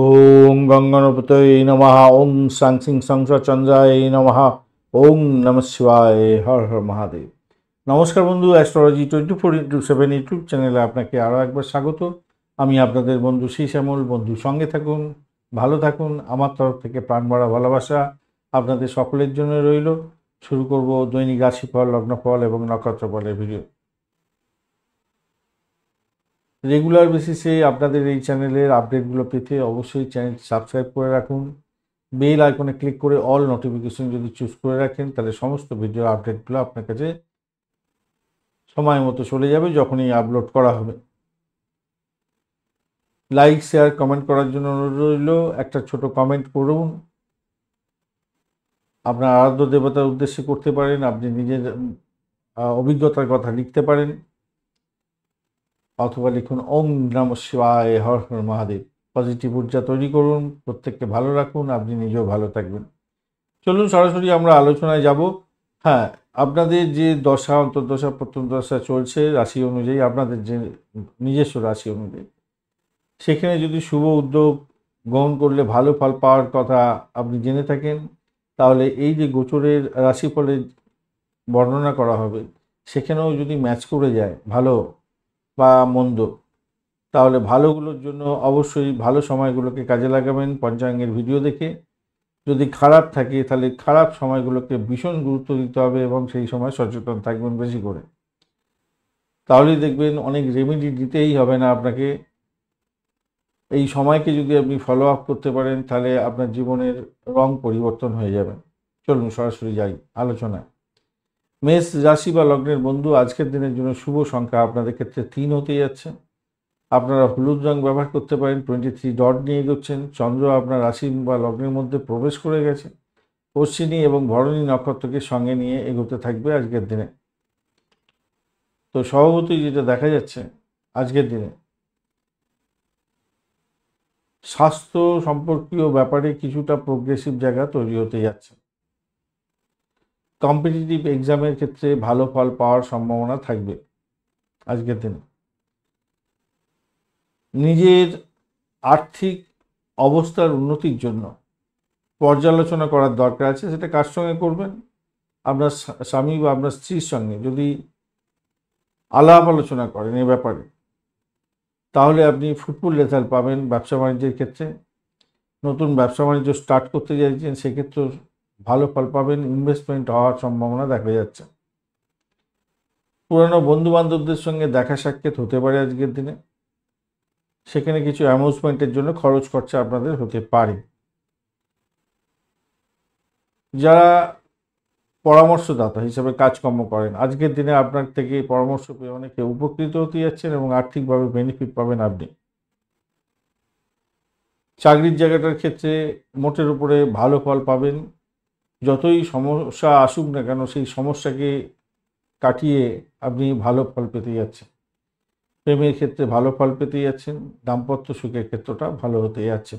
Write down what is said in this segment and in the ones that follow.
ওং গঙ্গণপতয়ে নমঃ। ওং সাং সিং সংসচন্দ্রায় নমঃ। ওং নমঃ শিবায়। হর হর মহাদেব। নমস্কার বন্ধু, অ্যাস্ট্রোলজি 24x7 ইউটিউব চ্যানেলে আপনাকে আরও একবার স্বাগত। আমি আপনাদের বন্ধু শ্যামল। বন্ধু সঙ্গে থাকুন, ভালো থাকুন। আমার তরফ থেকে প্রাণ ভরা ভালোবাসা আপনাদের সকলের জন্য রইল। শুরু করব দৈনিক রাশিফল, লগ্নফল এবং নক্ষত্রফলের ভিডিও। রেগুলার বেসিসে আপনাদের এই চ্যানেলের আপডেটগুলো পেতে অবশ্যই চ্যানেল সাবস্ক্রাইব করে রাখুন। বেল আইকনে ক্লিক করে অল নোটিফিকেশন যদি চুজ করে রাখেন, তাহলে সমস্ত ভিডিও আপডেটগুলো আপনার কাছে সময় মতো চলে যাবে যখনই আপলোড করা হবে। লাইক, শেয়ার, কমেন্ট করার জন্য অনুরোধ রইল। একটা ছোট কমেন্ট করুন। আপনার আরাধ্য দেবতার উদ্দেশ্যে করতে পারেন, আপনি নিজের অভিজ্ঞতার কথা লিখতে পারেন, অথবা লিখুন ওম নমঃ শিবায়, হর হর মহাদেব। পজিটিভ ঊর্জা তৈরি করুন, প্রত্যেককে ভালো রাখুন, আপনি নিজেও ভালো থাকবেন। চলুন সরাসরি আমরা আলোচনায় যাব। হ্যাঁ, আপনাদের যে দশা, অন্তর্দশা, প্রত্যন্তদশা চলছে রাশি অনুযায়ী, আপনাদের যে নিজস্ব রাশি অনুযায়ী, সেখানে যদি শুভ উদ্যোগ গ্রহণ করলে ভালো ফল পাওয়ার কথা আপনি জেনে থাকেন, তাহলে এই যে গোচরের রাশিফলের বর্ণনা করা হবে, সেখানেও যদি ম্যাচ করে যায় ভালো বা মন্দ, তাহলে ভালোগুলোর জন্য অবশ্যই ভালো সময়গুলোকে কাজে লাগাবেন পঞ্চাঙ্গের ভিডিও দেখে। যদি খারাপ থাকে তাহলে খারাপ সময়গুলোকে ভীষণ গুরুত্ব দিতে হবে এবং সেই সময় সচেতন থাকবেন বেশি করে। তাহলেই দেখবেন অনেক রেমেডি দিতেই হবে না আপনাকে। এই সময়কে যদি আপনি ফলো আপ করতে পারেন, তাহলে আপনার জীবনের রং পরিবর্তন হয়ে যাবে। চলুন সরাসরি যাই আলোচনায়। মেষ রাশি বা লগ্নের বন্ধু, আজকের দিনের জন্য শুভ সংখ্যা আপনাদের ক্ষেত্রে 3 হতে যাচ্ছে। আপনারা হলুদ রং ব্যবহার করতে পারেন। 23 ডট নিয়ে এগোচ্ছেন। চন্দ্র আপনার রাশি বা লগ্নের মধ্যে প্রবেশ করে গেছে। অশ্বিনী এবং ভরণী নক্ষত্রকে সঙ্গে নিয়ে এগোতে থাকবে আজকের দিনে। তো স্বভাবতই যেটা দেখা যাচ্ছে আজকের দিনে, স্বাস্থ্য সম্পর্কীয় ব্যাপারে কিছুটা প্রোগ্রেসিভ জায়গা তৈরি হতে যাচ্ছে। কম্পিটিটিভ এক্সামের ক্ষেত্রে ভালো ফল পাওয়ার সম্ভাবনা থাকবে আজকের দিনে। নিজের আর্থিক অবস্থার উন্নতির জন্য পর্যালোচনা করার দরকার আছে। সেটা কার সঙ্গে করবেন? আপনার স্বামী বা আপনার স্ত্রীর সঙ্গে যদি আলাপ আলোচনা করেন এ ব্যাপারে, তাহলে আপনি ফুটফুল রেজাল্ট পাবেন ব্যবসা বাণিজ্যের ক্ষেত্রে। নতুন ব্যবসা বাণিজ্য স্টার্ট করতে চাইছেন, সেক্ষেত্রেও ভালো ফল পাবেন। ইনভেস্টমেন্ট হওয়ার সম্ভাবনা দেখা যাচ্ছে। পুরানো বন্ধু বান্ধবদের সঙ্গে দেখা সাক্ষাৎ হতে পারে আজকের দিনে। সেখানে কিছু অ্যামিউজমেন্টের জন্য খরচ খরচা আপনাদের হতে পারে। যারা পরামর্শদাতা হিসেবে কাজকর্ম করেন, আজকের দিনে আপনার থেকে পরামর্শ পেয়ে অনেকে উপকৃত হতে যাচ্ছেন এবং আর্থিকভাবে বেনিফিট পাবেন আপনি। চাকরির জায়গাটার ক্ষেত্রে মোটের উপরে ভালো ফল পাবেন। যতই সমস্যা আসুক না কেন, সেই সমস্যাকে কাটিয়ে আপনি ভালো ফল পেতে যাচ্ছেন। প্রেমের ক্ষেত্রে ভালো ফল পেতে যাচ্ছেন। দাম্পত্য সুখের ক্ষেত্রটা ভালো হতে যাচ্ছে।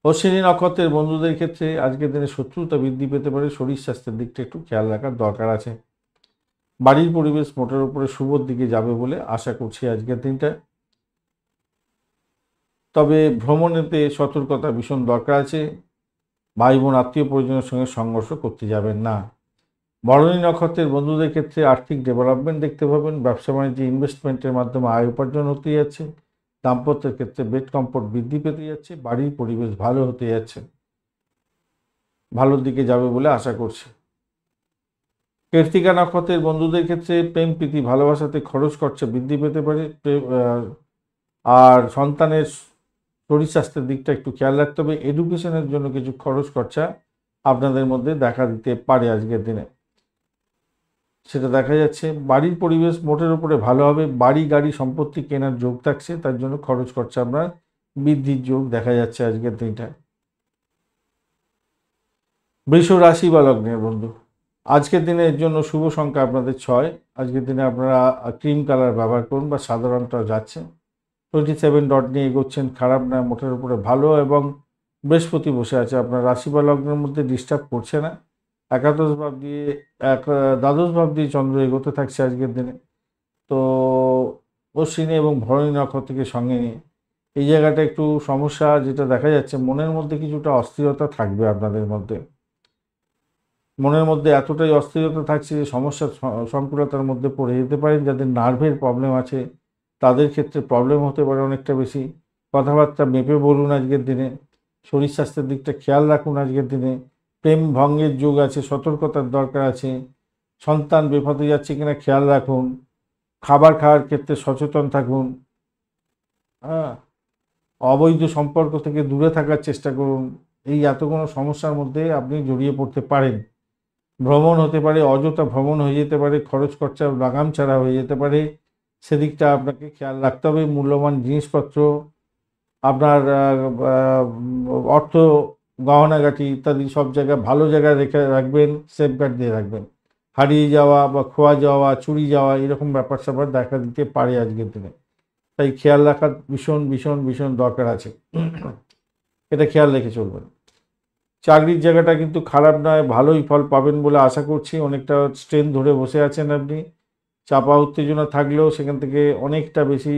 অশ্বিনী নক্ষত্রের বন্ধুদের ক্ষেত্রে আজকের দিনে শত্রুতা বৃদ্ধি পেতে পারে। শরীর স্বাস্থ্যের দিকটা একটু খেয়াল রাখার দরকার আছে। বাড়ির পরিবেশ মোটের উপরে শুভর দিকে যাবে বলে আশা করছি আজকের দিনটা। তবে ভ্রমণেতে সতর্কতা ভীষণ দরকার আছে। ভাই বোন আত্মীয় পরিজনের সঙ্গে সংঘর্ষ করতে যাবেন না। ভরণী নক্ষত্রের বন্ধুদের ক্ষেত্রে আর্থিক ডেভেলপমেন্ট দেখতে পাবেন। ব্যবসা বাণিজ্যে ইনভেস্টমেন্টের মাধ্যমে আয় উপার্জন হতে যাচ্ছে। দাম্পত্যের ক্ষেত্রে বেড কমফোর্ট বৃদ্ধি পেতে যাচ্ছে। বাড়ির পরিবেশ ভালো হতে যাচ্ছে, ভালোর দিকে যাবে বলে আশা করছি। কৃত্তিকা নক্ষত্রের বন্ধুদের ক্ষেত্রে প্রেম প্রীতি ভালোবাসাতে খরচ খরচা বৃদ্ধি পেতে পারে। আর সন্তানের শরীর স্বাস্থ্যের দিকটা একটু খেয়াল রাখতে হবে। এডুকেশনের জন্য কিছু খরচ খরচা আপনাদের মধ্যে দেখা দিতে পারে আজকের দিনে, সেটা দেখা যাচ্ছে। বাড়ির পরিবেশ মোটের উপরে ভালো হবে। বাড়ি গাড়ি সম্পত্তি কেনার যোগ থাকছে, তার জন্য খরচ খরচা আপনার বৃদ্ধির যোগ দেখা যাচ্ছে আজকের দিনটায়। বৃষ রাশি বা লগ্নের বন্ধু, আজকের দিনের জন্য শুভ সংখ্যা আপনাদের 6। আজকের দিনে আপনারা ক্রিম কালার ব্যবহার করুন বা সাধারণটা যাচ্ছে। 27 ডট নিয়ে এগোচ্ছেন, খারাপ না, মোটের উপরে ভালো। এবং বৃহস্পতি বসে আছে আপনার রাশি বা লগ্নের মধ্যে, ডিস্টার্ব করছে না। একাদশ ভাব দিয়ে দ্বাদশ ভাব দিয়ে চন্দ্র এগোতে থাকছে আজকের দিনে। তো অশ্বিনী এবং ভরণী নক্ষত্রকে সঙ্গে নিয়ে এই জায়গাটা একটু সমস্যা যেটা দেখা যাচ্ছে, মনের মধ্যে কিছুটা অস্থিরতা থাকবে আপনাদের মধ্যে। মনের মধ্যে এতটাই অস্থিরতা থাকছে যে সমস্যার সংকুলতার মধ্যে পড়ে যেতে পারেন। যাদের নার্ভের প্রবলেম আছে তাদের ক্ষেত্রে প্রবলেম হতে পারে অনেকটা বেশি। কথাবার্তা মেপে বলুন আজকের দিনে। শরীর স্বাস্থ্যের দিকটা খেয়াল রাখুন আজকের দিনে। প্রেম ভঙ্গের যোগ আছে, সতর্কতার দরকার আছে। সন্তান বেপথে যাচ্ছে কিনা খেয়াল রাখুন। খাবার খাওয়ার ক্ষেত্রে সচেতন থাকুন। হ্যাঁ, অবৈধ সম্পর্ক থেকে দূরে থাকার চেষ্টা করুন। এই এতগুলো সমস্যার মধ্যে আপনি জড়িয়ে পড়তে পারেন। ভ্রমণ হতে পারে, অযথা ভ্রমণ হয়ে যেতে পারে, খরচ খরচা লাগাম ছাড়া হয়ে যেতে পারে, সেদিকটা আপনাকে খেয়াল রাখতে হবে। মূল্যবান জিনিসপত্র, আপনার অর্থ, গহনাগাটি ইত্যাদি সব জায়গায় ভালো জায়গায় রেখে রাখবেন, সেফগার্ড দিয়ে রাখবেন। হারিয়ে যাওয়া বা খোয়া যাওয়া, চুরি যাওয়া এরকম ব্যাপার স্যাপার দেখা দিতে পারে আজকের দিনে। তাই খেয়াল রাখা ভীষণ ভীষণ ভীষণ দরকার আছে। এটা খেয়াল রেখে চলবেন। চাকরির জায়গাটা কিন্তু খারাপ নয়, ভালোই ফল পাবেন বলে আশা করছি। অনেকটা স্ট্রেন ধরে বসে আছেন আপনি, চাপা উত্তেজনা থাকলেও সেখান থেকে অনেকটা বেশি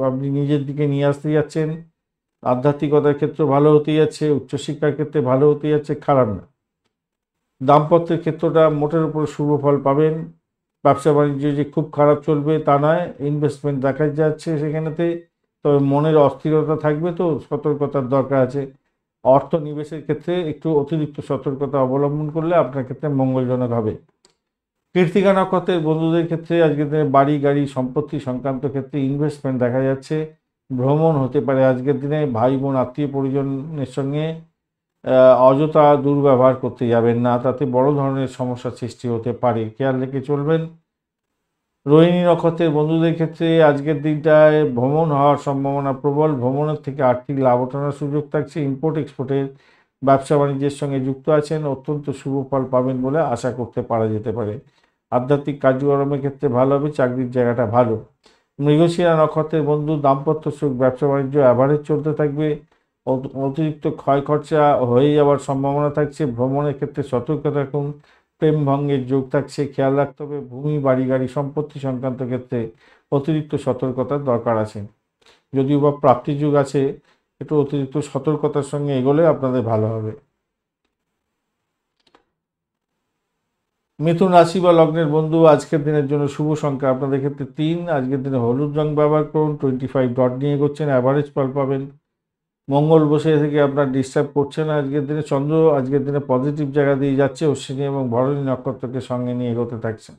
আপনি নিজের দিকে নিয়ে আসতে যাচ্ছেন। আধ্যাত্মিকতার ক্ষেত্রে ভালো হতে যাচ্ছে, উচ্চশিক্ষার ক্ষেত্রে ভালো হতে যাচ্ছে, খারাপ না। দাম্পত্যের ক্ষেত্রটা মোটের উপর শুভ ফল পাবেন। ব্যবসা বাণিজ্য যে খুব খারাপ চলবে তা নয়, ইনভেস্টমেন্ট দেখা যাচ্ছে সেখানেতে। তবে মনের অস্থিরতা থাকবে, তো সতর্কতার দরকার আছে। অর্থ নিবেশের ক্ষেত্রে একটু অতিরিক্ত সতর্কতা অবলম্বন করলে আপনার ক্ষেত্রে মঙ্গলজনক হবে। কৃত্তিকা নক্ষত্রের বন্ধুদের ক্ষেত্রে আজকের দিনে বাড়ি গাড়ি সম্পত্তি সংক্রান্ত ক্ষেত্রে ইনভেস্টমেন্ট দেখা যাচ্ছে। ভ্রমণ হতে পারে আজকের দিনে। ভাই বোন আত্মীয় পরিজনের সঙ্গে অযথা দুর্ব্যবহার করতে যাবেন না, তাতে বড় ধরনের সমস্যার সৃষ্টি হতে পারে, খেয়াল রেখে চলবেন। রোহিণী নক্ষত্রের বন্ধুদের ক্ষেত্রে আজকের দিনটায় ভ্রমণ হওয়ার সম্ভাবনা প্রবল। ভ্রমণের থেকে আর্থিক লাভ ওঠানোর সুযোগ থাকছে। ইম্পোর্ট এক্সপোর্টের ব্যবসা বাণিজ্যের সঙ্গে যুক্ত আছেন, অত্যন্ত শুভ ফল পাবেন বলে আশা করতে পারা যেতে পারে। আধ্যাত্মিক কার্যক্রমের ক্ষেত্রে ভালো হবে, চাকরির জায়গাটা ভালো। মৃগশিরা নক্ষত্রের বন্ধু দাম্পত্য সুখ, ব্যবসা বাণিজ্য অ্যাভারেজ চলতে থাকবে। অতিরিক্ত ক্ষয় খরচা হয়ে যাওয়ার সম্ভাবনা থাকছে। ভ্রমণের ক্ষেত্রে সতর্ক থাকুন। প্রেম ভঙ্গের যোগ থাকছে, খেয়াল রাখতে হবে। ভূমি বাড়ি গাড়ি সম্পত্তি সংক্রান্ত ক্ষেত্রে অতিরিক্ত সতর্কতার দরকার আছে। যদিও বা প্রাপ্তি যুগ আছে, একটু অতিরিক্ত সতর্কতার সঙ্গে এগোলে আপনাদের ভালো হবে। মিথুন রাশি বা লগ্নের বন্ধু আজকের দিনের জন্য শুভ সংখ্যা আপনাদের ক্ষেত্রে 3। আজকের দিনে হলুদ রং ব্যবহার করুন। 25 ডট নিয়ে এগোচ্ছেন, অ্যাভারেজ ফল পাবেন। মঙ্গল বসে থেকে আপনার ডিস্টার্ব করছে না আজকের দিনে। চন্দ্র আজকের দিনে পজিটিভ জায়গা দিয়ে যাচ্ছে, অশ্বিনী এবং ভরণী নক্ষত্রকে সঙ্গে নিয়ে এগোতে থাকছে।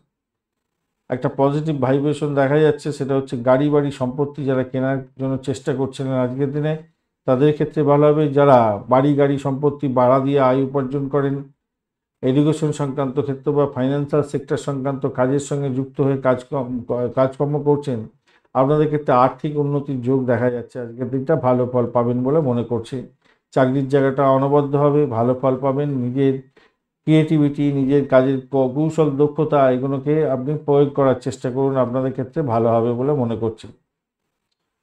একটা পজিটিভ ভাইব্রেশন দেখা যাচ্ছে, সেটা হচ্ছে গাড়ি বাড়ি সম্পত্তি যারা কেনার জন্য চেষ্টা করছিলেন আজকের দিনে তাদের ক্ষেত্রে ভালো হবে। যারা বাড়ি গাড়ি সম্পত্তি ভাড়া দিয়ে আয় উপার্জন করেন, এডুকেশন সংক্রান্ত ক্ষেত্র বা ফাইন্যান্সিয়াল সেক্টর সংক্রান্ত কাজের সঙ্গে যুক্ত হয়ে কাজকর্ম করছেন, আপনাদের ক্ষেত্রে আর্থিক উন্নতির যোগ দেখা যাচ্ছে। আজকের দিনটা ভালো ফল পাবেন বলে মনে করছি। চাকরির জায়গাটা অনবদ্য হবে, ভালো ফল পাবেন। নিজের ক্রিয়েটিভিটি, নিজের কাজের কৌশল দক্ষতা এগুলোকে আপনি প্রয়োগ করার চেষ্টা করুন, আপনাদের ক্ষেত্রে ভালো হবে বলে মনে করছি।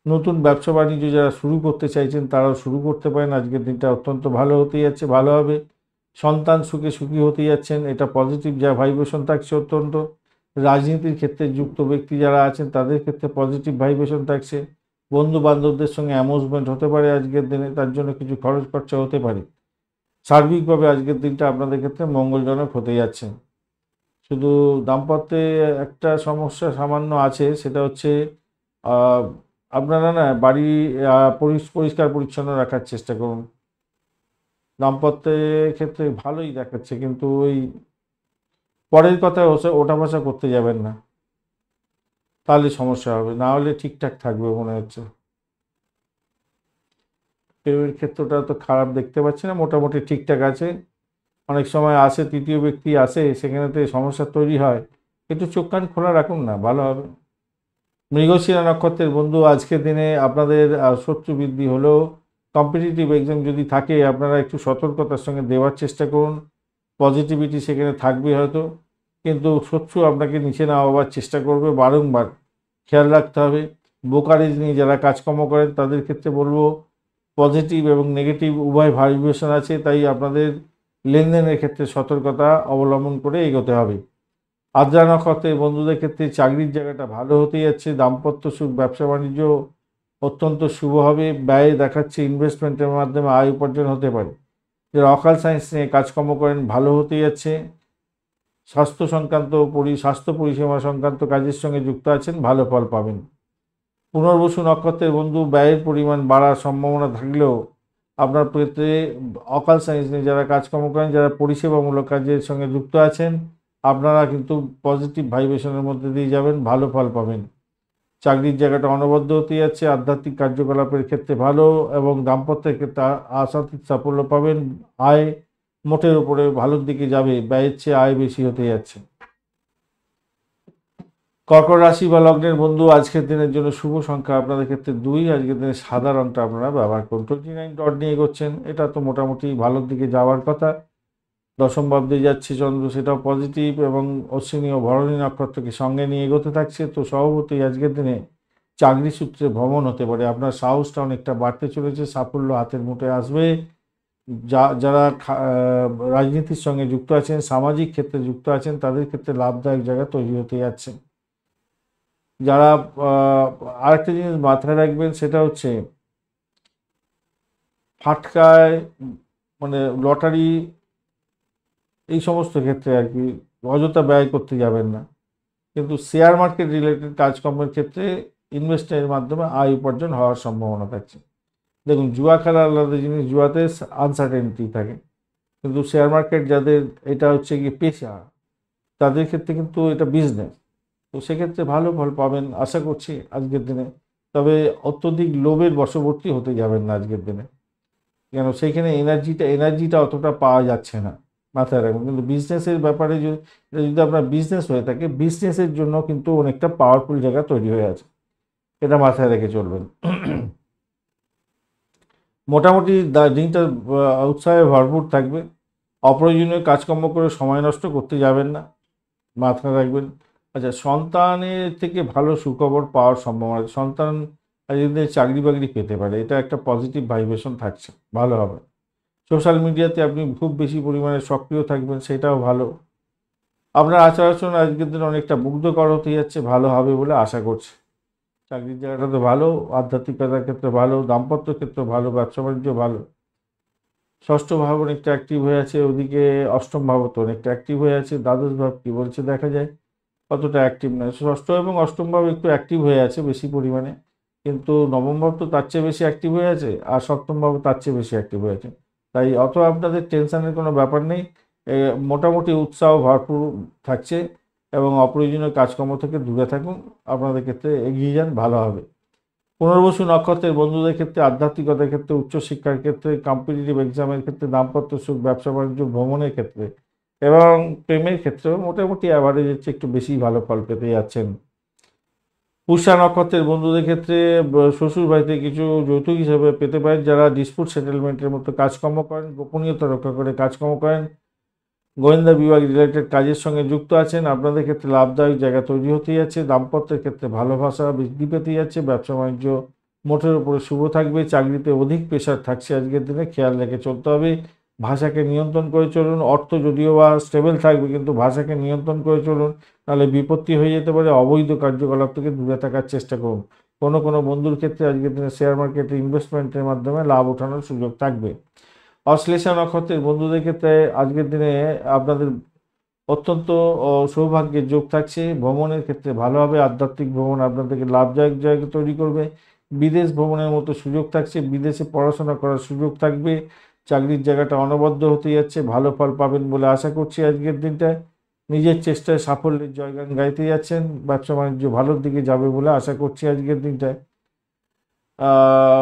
নতুন ব্যবসা বাণিজ্য যারা শুরু করতে চাইছেন তারাও শুরু করতে পারেন। আজকের দিনটা অত্যন্ত ভালো হতে যাচ্ছে, ভালো হবে। সন্তান সুখে সুখী হতে যাচ্ছেন, এটা পজিটিভ যা ভাইব্রেশন থাকছে অত্যন্ত। রাজনীতির ক্ষেত্রে যুক্ত ব্যক্তি যারা আছেন তাদের ক্ষেত্রে পজিটিভ ভাইব্রেশন থাকছে। বন্ধু বান্ধবদের সঙ্গে অ্যামুজমেন্ট হতে পারে আজকের দিনে, তার জন্য কিছু খরচ খরচা হতে পারে। সার্বিকভাবে আজকের দিনটা আপনাদের ক্ষেত্রে মঙ্গলজনক হতে যাচ্ছে। শুধু দাম্পত্যে একটা সমস্যা সামান্য আছে, সেটা হচ্ছে আহ, আপনারা না বাড়ি পরিষ্কার পরিচ্ছন্ন রাখার চেষ্টা করুন। দাম্পত্যের ক্ষেত্রে ভালোই দেখাচ্ছে, কিন্তু ওই পরের কথায় ওঠা বসা করতে যাবেন না, তাহলে সমস্যা হবে। না হলে ঠিকঠাক থাকবে মনে হচ্ছে। প্রেমের ক্ষেত্রটা তো খারাপ দেখতে পাচ্ছি না, মোটামুটি ঠিকঠাক আছে। অনেক সময় আসে, তৃতীয় ব্যক্তি আসে, সেখানেতে সমস্যা তৈরি হয়। একটু চোখ কান খোলা রাখুন না, ভালো হবে। মৃগশিরা নক্ষত্রের বন্ধু আজকের দিনে আপনাদের শত্রু বৃদ্ধি হলেও কম্পিটিটিভ এক্সাম যদি থাকে আপনারা একটু সতর্কতার সঙ্গে দেওয়ার চেষ্টা করুন। পজিটিভিটি সেখানে থাকবে হয়তো, কিন্তু শত্রু আপনাকে নিচে নামাবার চেষ্টা করবে বারংবার, খেয়াল রাখতে হবে। ব্রোকারেজ নিয়ে যারা কাজকর্ম করেন তাদের ক্ষেত্রে বলবো পজিটিভ এবং নেগেটিভ উভয় ভাইব্রেশন আছে, তাই আপনাদের লেনদেনের ক্ষেত্রে সতর্কতা অবলম্বন করে এগোতে হবে। আদ্রা নক্ষত্রের বন্ধুদের ক্ষেত্রে চাকরির জায়গাটা ভালো হতে যাচ্ছে। দাম্পত্য সুখ, ব্যবসা বাণিজ্য অত্যন্ত শুভ হবে। ব্যয় দেখাচ্ছে ইনভেস্টমেন্টের মাধ্যমে আয় উপার্জন হতে পারে। যারা অকাল সায়েন্স নিয়ে কাজকর্ম করেন ভালো হতে যাচ্ছে। স্বাস্থ্য পরিষেবা সংক্রান্ত কাজের সঙ্গে যুক্ত আছেন, ভালো ফল পাবেন। পুনর্বসু নক্ষত্রের বন্ধু, ব্যয়ের পরিমাণ বাড়ার সম্ভাবনা থাকলেও আপনার ক্ষেত্রে অকাল সায়েন্স নিয়ে যারা কাজকর্ম করেন, যারা পরিষেবামূলক কাজের সঙ্গে যুক্ত আছেন, আপনারা কিন্তু পজিটিভ ভাইব্রেশনের মধ্যে দিয়ে যাবেন, ভালো ফল পাবেন। চাকরির জায়গাটা অনবদ্য হতে যাচ্ছে, আধ্যাত্মিক কার্যকলাপের ক্ষেত্রে ভালো, এবং দাম্পত্যের ক্ষেত্রে আশাতীত সাফল্য পাবেন। আয় মোটের উপরে ভালোর দিকে যাবে, ব্যয়ের চেয়ে আয় বেশি হতে যাচ্ছে। কর্কট রাশি বা লগ্নের বন্ধু, আজকের দিনের জন্য শুভ সংখ্যা আপনাদের ক্ষেত্রে 2। আজকের দিনে সাদা রঙটা আপনারা ব্যবহার করুন। 29 ডট নিয়ে এগোচ্ছেন, এটা তো মোটামুটি ভালোর দিকে যাওয়ার কথা। দশম ভাবে যাচ্ছে চন্দ্র, সেটাও পজিটিভ, এবং অশ্বিনী ও ভরণী নক্ষত্রকে সঙ্গে নিয়ে এগোতে থাকছে। তো স্বভাবতই আজকের দিনে চাকরি সূত্রে ভ্রমণ হতে পারে, আপনার সাহসটা অনেকটা বাড়তে চলেছে, সাফল্য হাতের মুঠে আসবে। যারা রাজনীতির সঙ্গে যুক্ত আছেন, সামাজিক ক্ষেত্রে যুক্ত আছেন, তাদের ক্ষেত্রে লাভদায়ক জায়গা তৈরি হতে যাচ্ছে। যারা আরেকটা জিনিস মাথায় রাখবেন, সেটা হচ্ছে ফাটকায়, মানে লটারি, এই সমস্ত ক্ষেত্রে আর কি অযথা ব্যয় করতে যাবেন না। কিন্তু শেয়ার মার্কেট রিলেটেড কাজকর্মের ক্ষেত্রে ইনভেস্টের মাধ্যমে আয় উপার্জন হওয়ার সম্ভাবনা থাকছে। দেখুন, জুয়া খেলা আলাদা জিনিস, জুয়াতে আনসার্টেনিটি থাকে, কিন্তু শেয়ার মার্কেট যাদের এটা হচ্ছে কি পেশা, তাদের ক্ষেত্রে কিন্তু এটা বিজনেস। তো সেক্ষেত্রে ভালো ফল পাবেন আশা করছি আজকের দিনে। তবে অত্যধিক লোভের বশবর্তী হতে যাবেন না আজকের দিনে, কেন সেইখানে এনার্জিটা অতটা পাওয়া যাচ্ছে না, মাথায় রাখুন। কিন্তু বিজনেসের ব্যাপারে যদি আপনার বিজনেস হয়ে থাকে, বিজনেসের জন্য কিন্তু অনেকটা পাওয়ারফুল জায়গা তৈরি হয়ে আছে, এটা মাথায় রেখে চলবেন। মোটামুটি দিনটা উৎসাহে ভরপুর থাকবে। অপ্রয়োজনীয় কাজকর্ম করে সময় নষ্ট করতে যাবেন না, মাথায় রাখবেন। আচ্ছা, সন্তানের থেকে ভালো সুখবর পাওয়ার সম্ভাবনা আছে। সন্তান যদি চাকরি বাকরি পেতে পারে, এটা একটা পজিটিভ ভাইব্রেশন থাকছে, ভালো হবে। সোশ্যাল মিডিয়াতে আপনি খুব বেশি পরিমাণে সক্রিয় থাকবেন, সেটাও ভালো। আপনার আচার আচরণ আজকের দিন অনেকটা মুগ্ধকর হতে যাচ্ছে, ভালো হবে বলে আশা করছি। চাকরির জায়গাটা তো ভালো, আধ্যাত্মিকতার ক্ষেত্রে ভালো, দাম্পত্য ক্ষেত্রে ভালো, ব্যবসা বাণিজ্য ভালো। ষষ্ঠ ভাব অনেকটা অ্যাক্টিভ হয়ে আছে, ওদিকে অষ্টম ভাব তো অনেকটা অ্যাক্টিভ হয়ে আছে। দ্বাদশ ভাব কী বলছে দেখা যায়, অতটা অ্যাক্টিভ নয়। ষষ্ঠ এবং অষ্টম ভাব একটু অ্যাক্টিভ হয়ে আছে বেশি পরিমাণে, কিন্তু নবম ভাব তো তার চেয়ে বেশি অ্যাক্টিভ হয়ে আছে, আর সপ্তম ভাব তার চেয়ে বেশি অ্যাক্টিভ হয়ে আছে। তাই অত আপনাদের টেনশনের কোনো ব্যাপার নেই। মোটামুটি উৎসাহ ভরপুর থাকছে, এবং অপ্রয়োজনীয় কাজকর্ম থেকে দূরে থাকুন, আপনাদের ক্ষেত্রে এগিয়ে যান, ভালো হবে। পুনর্বসু নক্ষত্রের বন্ধুদের ক্ষেত্রে আধ্যাত্মিকতার ক্ষেত্রে, উচ্চশিক্ষার ক্ষেত্রে, কম্পিটিটিভ এক্সামের ক্ষেত্রে, দাম্পত্য সুখ, ব্যবসা বাণিজ্য, ভ্রমণের ক্ষেত্রে এবং প্রেমের ক্ষেত্রেও মোটামুটি অ্যাভারেজের চেয়ে একটু বেশি ভালো ফল পেতে যাচ্ছেন। পুষ্যা নক্ষত্রের বন্ধুদের ক্ষেত্রে শ্বশুর বাড়িতে কিছু যৌতুক হিসেবে পেতে পারেন। যারা ডিসপুট সেটেলমেন্টের মতো কাজকর্ম করেন, গোপনীয়তা রক্ষা করে কাজকর্ম করেন, গোয়েন্দা বিভাগ রিলেটেড কাজের সঙ্গে যুক্ত আছেন, আপনাদের ক্ষেত্রে লাভদায়ক জায়গা তৈরি হতে যাচ্ছে। দাম্পত্যের ক্ষেত্রে ভালোবাসা বৃদ্ধি পেতে যাচ্ছে। ব্যবসা বাণিজ্য মোটের উপরে শুভ থাকবে। চাকরিতে অধিক প্রেশার থাকছে আজকের দিনে, খেয়াল রেখে চলতে হবে। ভাষাকে নিয়ন্ত্রণ করে চলুন। অর্থ যদিও বা স্টেবল থাকবে, কিন্তু ভাষাকে নিয়ন্ত্রণ করে চলুন, নাহলে বিপত্তি হয়ে যেতে পারে। অবৈধ কার্যকলাপ থেকে দূরে থাকার চেষ্টা করুন। কোনো বন্ধুর ক্ষেত্রে আজকের দিনে শেয়ার মার্কেটে ইনভেস্টমেন্টের মাধ্যমে লাভ ওঠানোর সুযোগ থাকবে। অশ্লেষা নক্ষত্রের বন্ধুদের ক্ষেত্রে আজকের দিনে আপনাদের অত্যন্ত সৌভাগ্যের যোগ থাকছে। ভ্রমণের ক্ষেত্রে ভালো হবে, আধ্যাত্মিক ভ্রমণ আপনাদেরকে লাভদায়ক জায়গা তৈরি করবে। বিদেশ ভ্রমণের মতো সুযোগ থাকছে, বিদেশে পড়াশোনা করার সুযোগ থাকবে। চাকরির জায়গাটা অনবদ্য হতে যাচ্ছে, ভালো ফল পাবেন বলে আশা করছি আজকের দিনটায়। নিজের চেষ্টায় সাফল্যের জয়গান গাইতে যাচ্ছেন, ব্যবসা বাণিজ্য ভালোর দিকে যাবে বলে আশা করছি আজকের দিনটায়।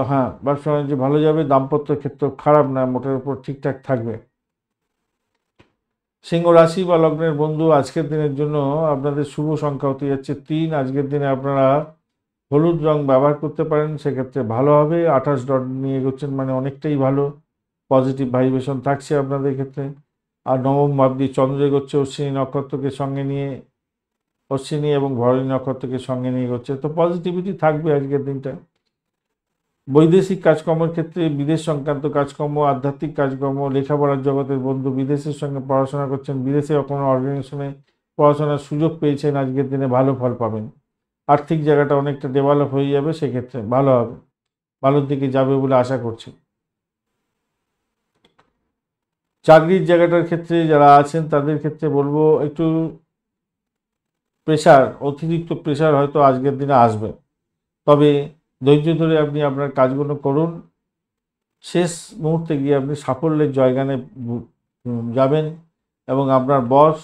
হ্যাঁ, ব্যবসা বাণিজ্য ভালো যাবে। দাম্পত্য ক্ষেত্র খারাপ না, মোটের উপর ঠিকঠাক থাকবে। সিংহ রাশি বা লগ্নের বন্ধু, আজকের দিনের জন্য আপনাদের শুভ সংখ্যা হতে যাচ্ছে 3। আজকের দিনে আপনারা হলুদ রং ব্যবহার করতে পারেন, সেক্ষেত্রে ভালো হবে। 28 ডট নিয়ে এগোচ্ছেন, মানে অনেকটাই ভালো, পজিটিভ ভাইব্রেশন থাকছে আপনাদের ক্ষেত্রে। আর নবম ভাব দিয়ে চন্দ্র এগোচ্ছে অশ্বিনী নক্ষত্রকে সঙ্গে নিয়ে, অশ্বিনী এবং ভরণী নক্ষত্রকে সঙ্গে নিয়ে এগোচ্ছে, তো পজিটিভিটি থাকবে আজকের দিনটা। বৈদেশিক কাজকর্মের ক্ষেত্রে, বিদেশ সংক্রান্ত কাজকর্ম, আধ্যাত্মিক কাজকর্ম, লেখাপড়ার জগতের বন্ধু, বিদেশের সঙ্গে পড়াশোনা করছেন, বিদেশে কোনো অর্গানাইজেশনে পড়াশোনার সুযোগ পেয়েছেন, আজকের দিনে ভালো ফল পাবেন। আর্থিক জায়গাটা অনেকটা ডেভেলপ হয়ে যাবে, সেক্ষেত্রে ভালো হবে, ভালোর দিকে যাবে বলে আশা করছি। চাকরির জায়গাটার ক্ষেত্রে যারা আছেন তাদের ক্ষেত্রে বলবো একটু প্রেশার, অতিরিক্ত প্রেশার হয়তো আজকের দিনে আসবে, তবে ধৈর্য ধরে আপনি আপনার কাজগুলো করুন, শেষ মুহূর্তে গিয়ে আপনি সাফল্যের জয়গানে যাবেন এবং আপনার বস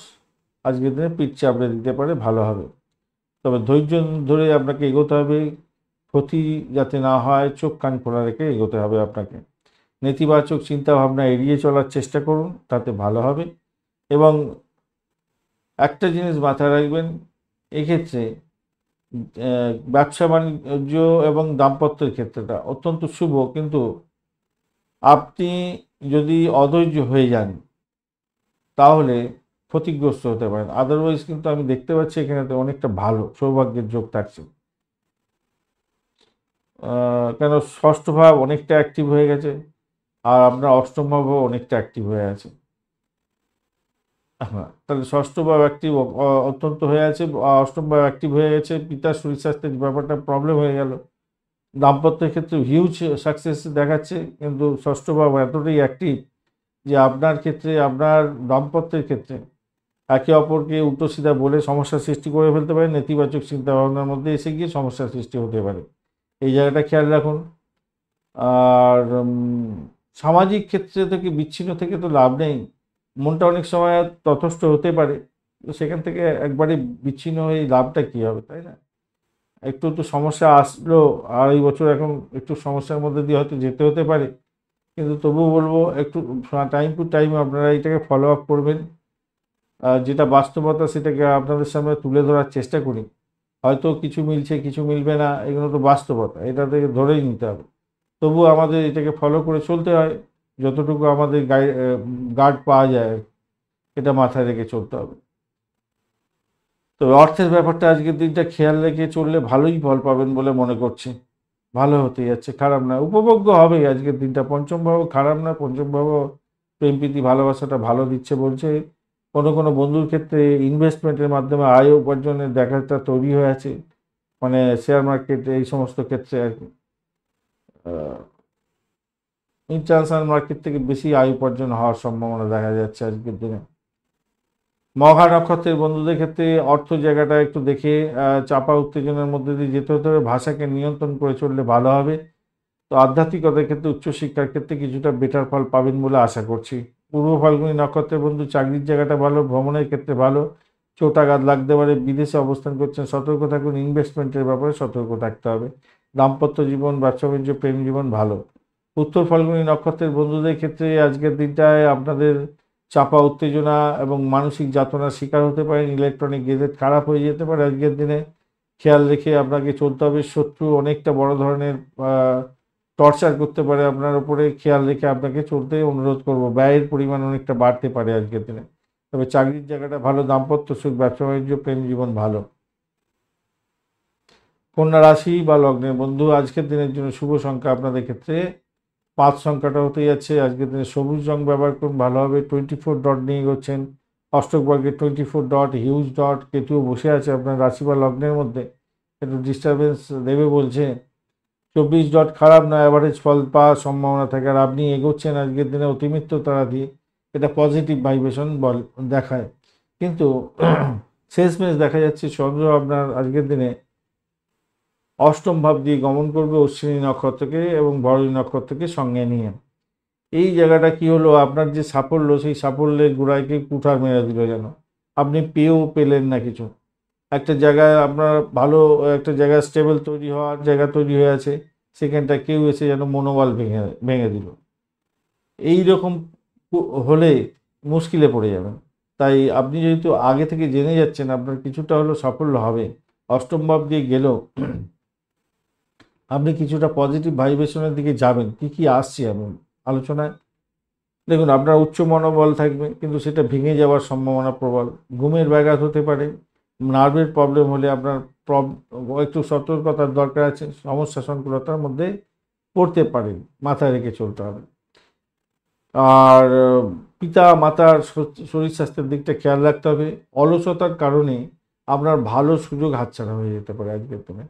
আজকের দিনে পিঠ চাপড়ে দিতে পারে, ভালো হবে। তবে ধৈর্য ধরে আপনাকে এগোতে হবে, ক্ষতি যাতে না হয় চোখ কান খোলা রেখে এগোতে হবে আপনাকে। নেতিবাচক চিন্তাভাবনা এড়িয়ে চলার চেষ্টা করুন, তাতে ভালো হবে। এবং একটা জিনিস মাথায় রাখবেন, এক্ষেত্রে ব্যবসা বাণিজ্য এবং দাম্পত্যের ক্ষেত্রটা অত্যন্ত শুভ, কিন্তু আপনি যদি অধৈর্য হয়ে যান তাহলে ক্ষতিগ্রস্ত হতে পারেন। আদারওয়াইজ কিন্তু আমি দেখতে পাচ্ছি এখানে অনেকটা ভালো সৌভাগ্যের যোগ থাকছে, কেন ষষ্ঠ ভাব অনেকটা অ্যাক্টিভ হয়ে গেছে আর আপনার অষ্টম ভাবও অনেকটা অ্যাক্টিভ হয়ে আছে। হ্যাঁ, তাহলে ষষ্ঠ ভাব অ্যাক্টিভ অত্যন্ত হয়ে আছে, অষ্টম ভাব অ্যাক্টিভ হয়ে গেছে, পিতার শরীর স্বাস্থ্যের ব্যাপারটা প্রবলেম হয়ে গেল। দাম্পত্যের ক্ষেত্রে হিউজ সাকসেস দেখাচ্ছে, কিন্তু ষষ্ঠ ভাব এতটাই অ্যাক্টিভ যে আপনার ক্ষেত্রে, আপনার দাম্পত্যের ক্ষেত্রে একে অপরকে উল্টো সিধা বলে সমস্যার সৃষ্টি করে ফেলতে পারে, নেতিবাচক চিন্তাভাবনার মধ্যে এসে গিয়ে সমস্যার সৃষ্টি হতে পারে, এই জায়গাটা খেয়াল রাখুন। আর সামাজিক ক্ষেত্রে থেকে বিচ্ছিন্ন থেকে তো লাভ নেই, মনটা অনেক সময় তথস্থ হতে পারে, তো সেখান থেকে একবারে বিচ্ছিন্ন হয়ে লাভটা কী হবে, তাই না? একটু তো সমস্যা আসলো, আর এই বছর এখন একটু সমস্যার মধ্যে দিয়ে হয়তো যেতে হতে পারে, কিন্তু তবুও বলবো একটু টাইম টু টাইম আপনারা এটাকে ফলো আপ করবেন। যেটা বাস্তবতা সেটাকে আপনাদের সামনে তুলে ধরার চেষ্টা করি, হয়তো কিছু মিলছে কিছু মিলবে না, এগুলো তো বাস্তবতা, এটা থেকে ধরেই নিতে হবে। তবুও আমাদের এটাকে ফলো করে চলতে হয়, যতটুকু আমাদের গার্ড পাওয়া যায় এটা মাথায় রেখে চলতে হবে। তো অর্থের ব্যাপারটা আজকের দিনটা খেয়াল রেখে চললে ভালোই ফল পাবেন বলে মনে করছি, ভালো হতে যাচ্ছে, খারাপ না, উপভোগ্য হবে আজকের দিনটা। পঞ্চম ভাব খারাপ না, পঞ্চম ভাব প্রেম প্রীতি ভালোবাসাটা ভালো দিচ্ছে বলছে। কোনো কোনো বন্ধুর ক্ষেত্রে ইনভেস্টমেন্টের মাধ্যমে আয় উপার্জনের দেখাটা তৈরি হয়ে আছে, মানে শেয়ার মার্কেট এই সমস্ত ক্ষেত্রে আর কি, ইন্টারন্যাশনাল মার্কেট থেকে বেশি আয় উপার্জন হওয়ার সম্ভাবনা দেখা যাচ্ছে আজকের দিনে। মঘা নক্ষত্রের বন্ধুদের ক্ষেত্রে অর্থ জায়গাটা একটু দেখে চাপা উত্তেজনার মধ্যে দিয়ে যেতে হতে হবে, ভাষাকে নিয়ন্ত্রণ করে চললে ভালো হবে। তো আধ্যাত্মিকতার ক্ষেত্রে উচ্চশিক্ষার ক্ষেত্রে কিছুটা বেটার ফল পাবেন বলে আশা করছি। পূর্ব ফাল্গুনী নক্ষত্রের বন্ধু চাকরির জায়গাটা ভালো, ভ্রমণের ক্ষেত্রে ভালো, চোটাঘাত লাগতে পারে, বিদেশে অবস্থান করছেন সতর্ক থাকুন, ইনভেস্টমেন্টের ব্যাপারে সতর্ক থাকতে হবে। দাম্পত্য জীবন, ব্যবসা বাণিজ্য, প্রেম জীবন ভালো। উত্তর ফাল্গুনী নক্ষত্রের বন্ধুদের ক্ষেত্রে আজকের দিনটায় আপনাদের চাপা উত্তেজনা এবং মানসিক যাতনার শিকার হতে পারেন, ইলেকট্রনিক গেজেট খারাপ হয়ে যেতে পারে আজকের দিনে, খেয়াল রেখে আপনাকে চলতে হবে। শত্রু অনেকটা বড় ধরনের টর্চার করতে পারে আপনার উপরে, খেয়াল রেখে আপনাকে চলতে অনুরোধ করব, ব্যয়ের পরিমাণ অনেকটা বাড়তে পারে আজকের দিনে। তবে চাকরির জায়গাটা ভালো, দাম্পত্য সুখ, ব্যবসা বাণিজ্য, প্রেম জীবন ভালো। কন্যা রাশি বা লগ্নের বন্ধু আজকের দিনের জন্য শুভ সংখ্যা আপনাদের ক্ষেত্রে 5 সংখ্যাটা হতে যাচ্ছে। আজকের দিনে সবুজ রং ব্যবহার করুন, ভালো হবে। 24 ডট নিয়ে এগোচ্ছেন, অষ্টক বর্গের 24 ডট, হিউজ ডট, কেতুও বসে আছে আপনার রাশি বা লগ্নের মধ্যে, একটু ডিস্টারবেন্স দেবে বলছে। 24 ডট খারাপ নয়, অ্যাভারেজ ফল পাওয়ার সম্ভাবনা থাকে, আর আপনি এগোচ্ছেন আজকের দিনে অতিমিত্র তারা দিয়ে, এটা পজিটিভ ভাইব্রেশন দেখায়। কিন্তু শেষমেশ দেখা যাচ্ছে চন্দ্র আপনার আজকের দিনে অষ্টম ভাব দিয়ে গমন করবে অশ্বিনী নক্ষত্রকে এবং ভরণী নক্ষত্রকে সঙ্গে নিয়ে। এই জায়গাটা কি হলো, আপনার যে সাফল্য সেই সাফল্যের গোড়াকে কুঠার মেরে দিল, যেন আপনি পেয়েও পেলেন না কিছু। একটা জায়গায় আপনার ভালো, একটা জায়গায় স্টেবল তৈরি হওয়ার জায়গা তৈরি হয়ে আছে, সেখানটা কেউ এসে যেন মনোবল ভেঙে ভেঙে দিল। এই রকম হলে মুশকিলে পড়ে যাবেন। তাই আপনি যেহেতু আগে থেকে জেনে যাচ্ছেন আপনার কিছুটা হলো সাফল্য হবে, অষ্টম ভাব দিয়ে গেলেও আপনি কিছুটা পজিটিভ ভাইব্রেশনের দিকে যাবেন। কি কি আসছে আমি আলোচনায় দেখুন, আপনার উচ্চ মনোবল থাকবে, কিন্তু সেটা ভেঙে যাওয়ার সম্ভাবনা প্রবল। ঘুমের ব্যাঘাত হতে পারে, নার্ভের প্রবলেম হলে আপনার একটু সতর্কতার দরকার আছে, সমস্যা সংকুলতার মধ্যে পড়তে পারেন, মাথায় রেখে চলতে হবে। আর পিতা মাতার শরীর স্বাস্থ্যের দিকটা খেয়াল রাখতে হবে। অলসতার কারণে আপনার ভালো সুযোগ হাতছাড়া হয়ে যেতে পারে আজকের দিনে।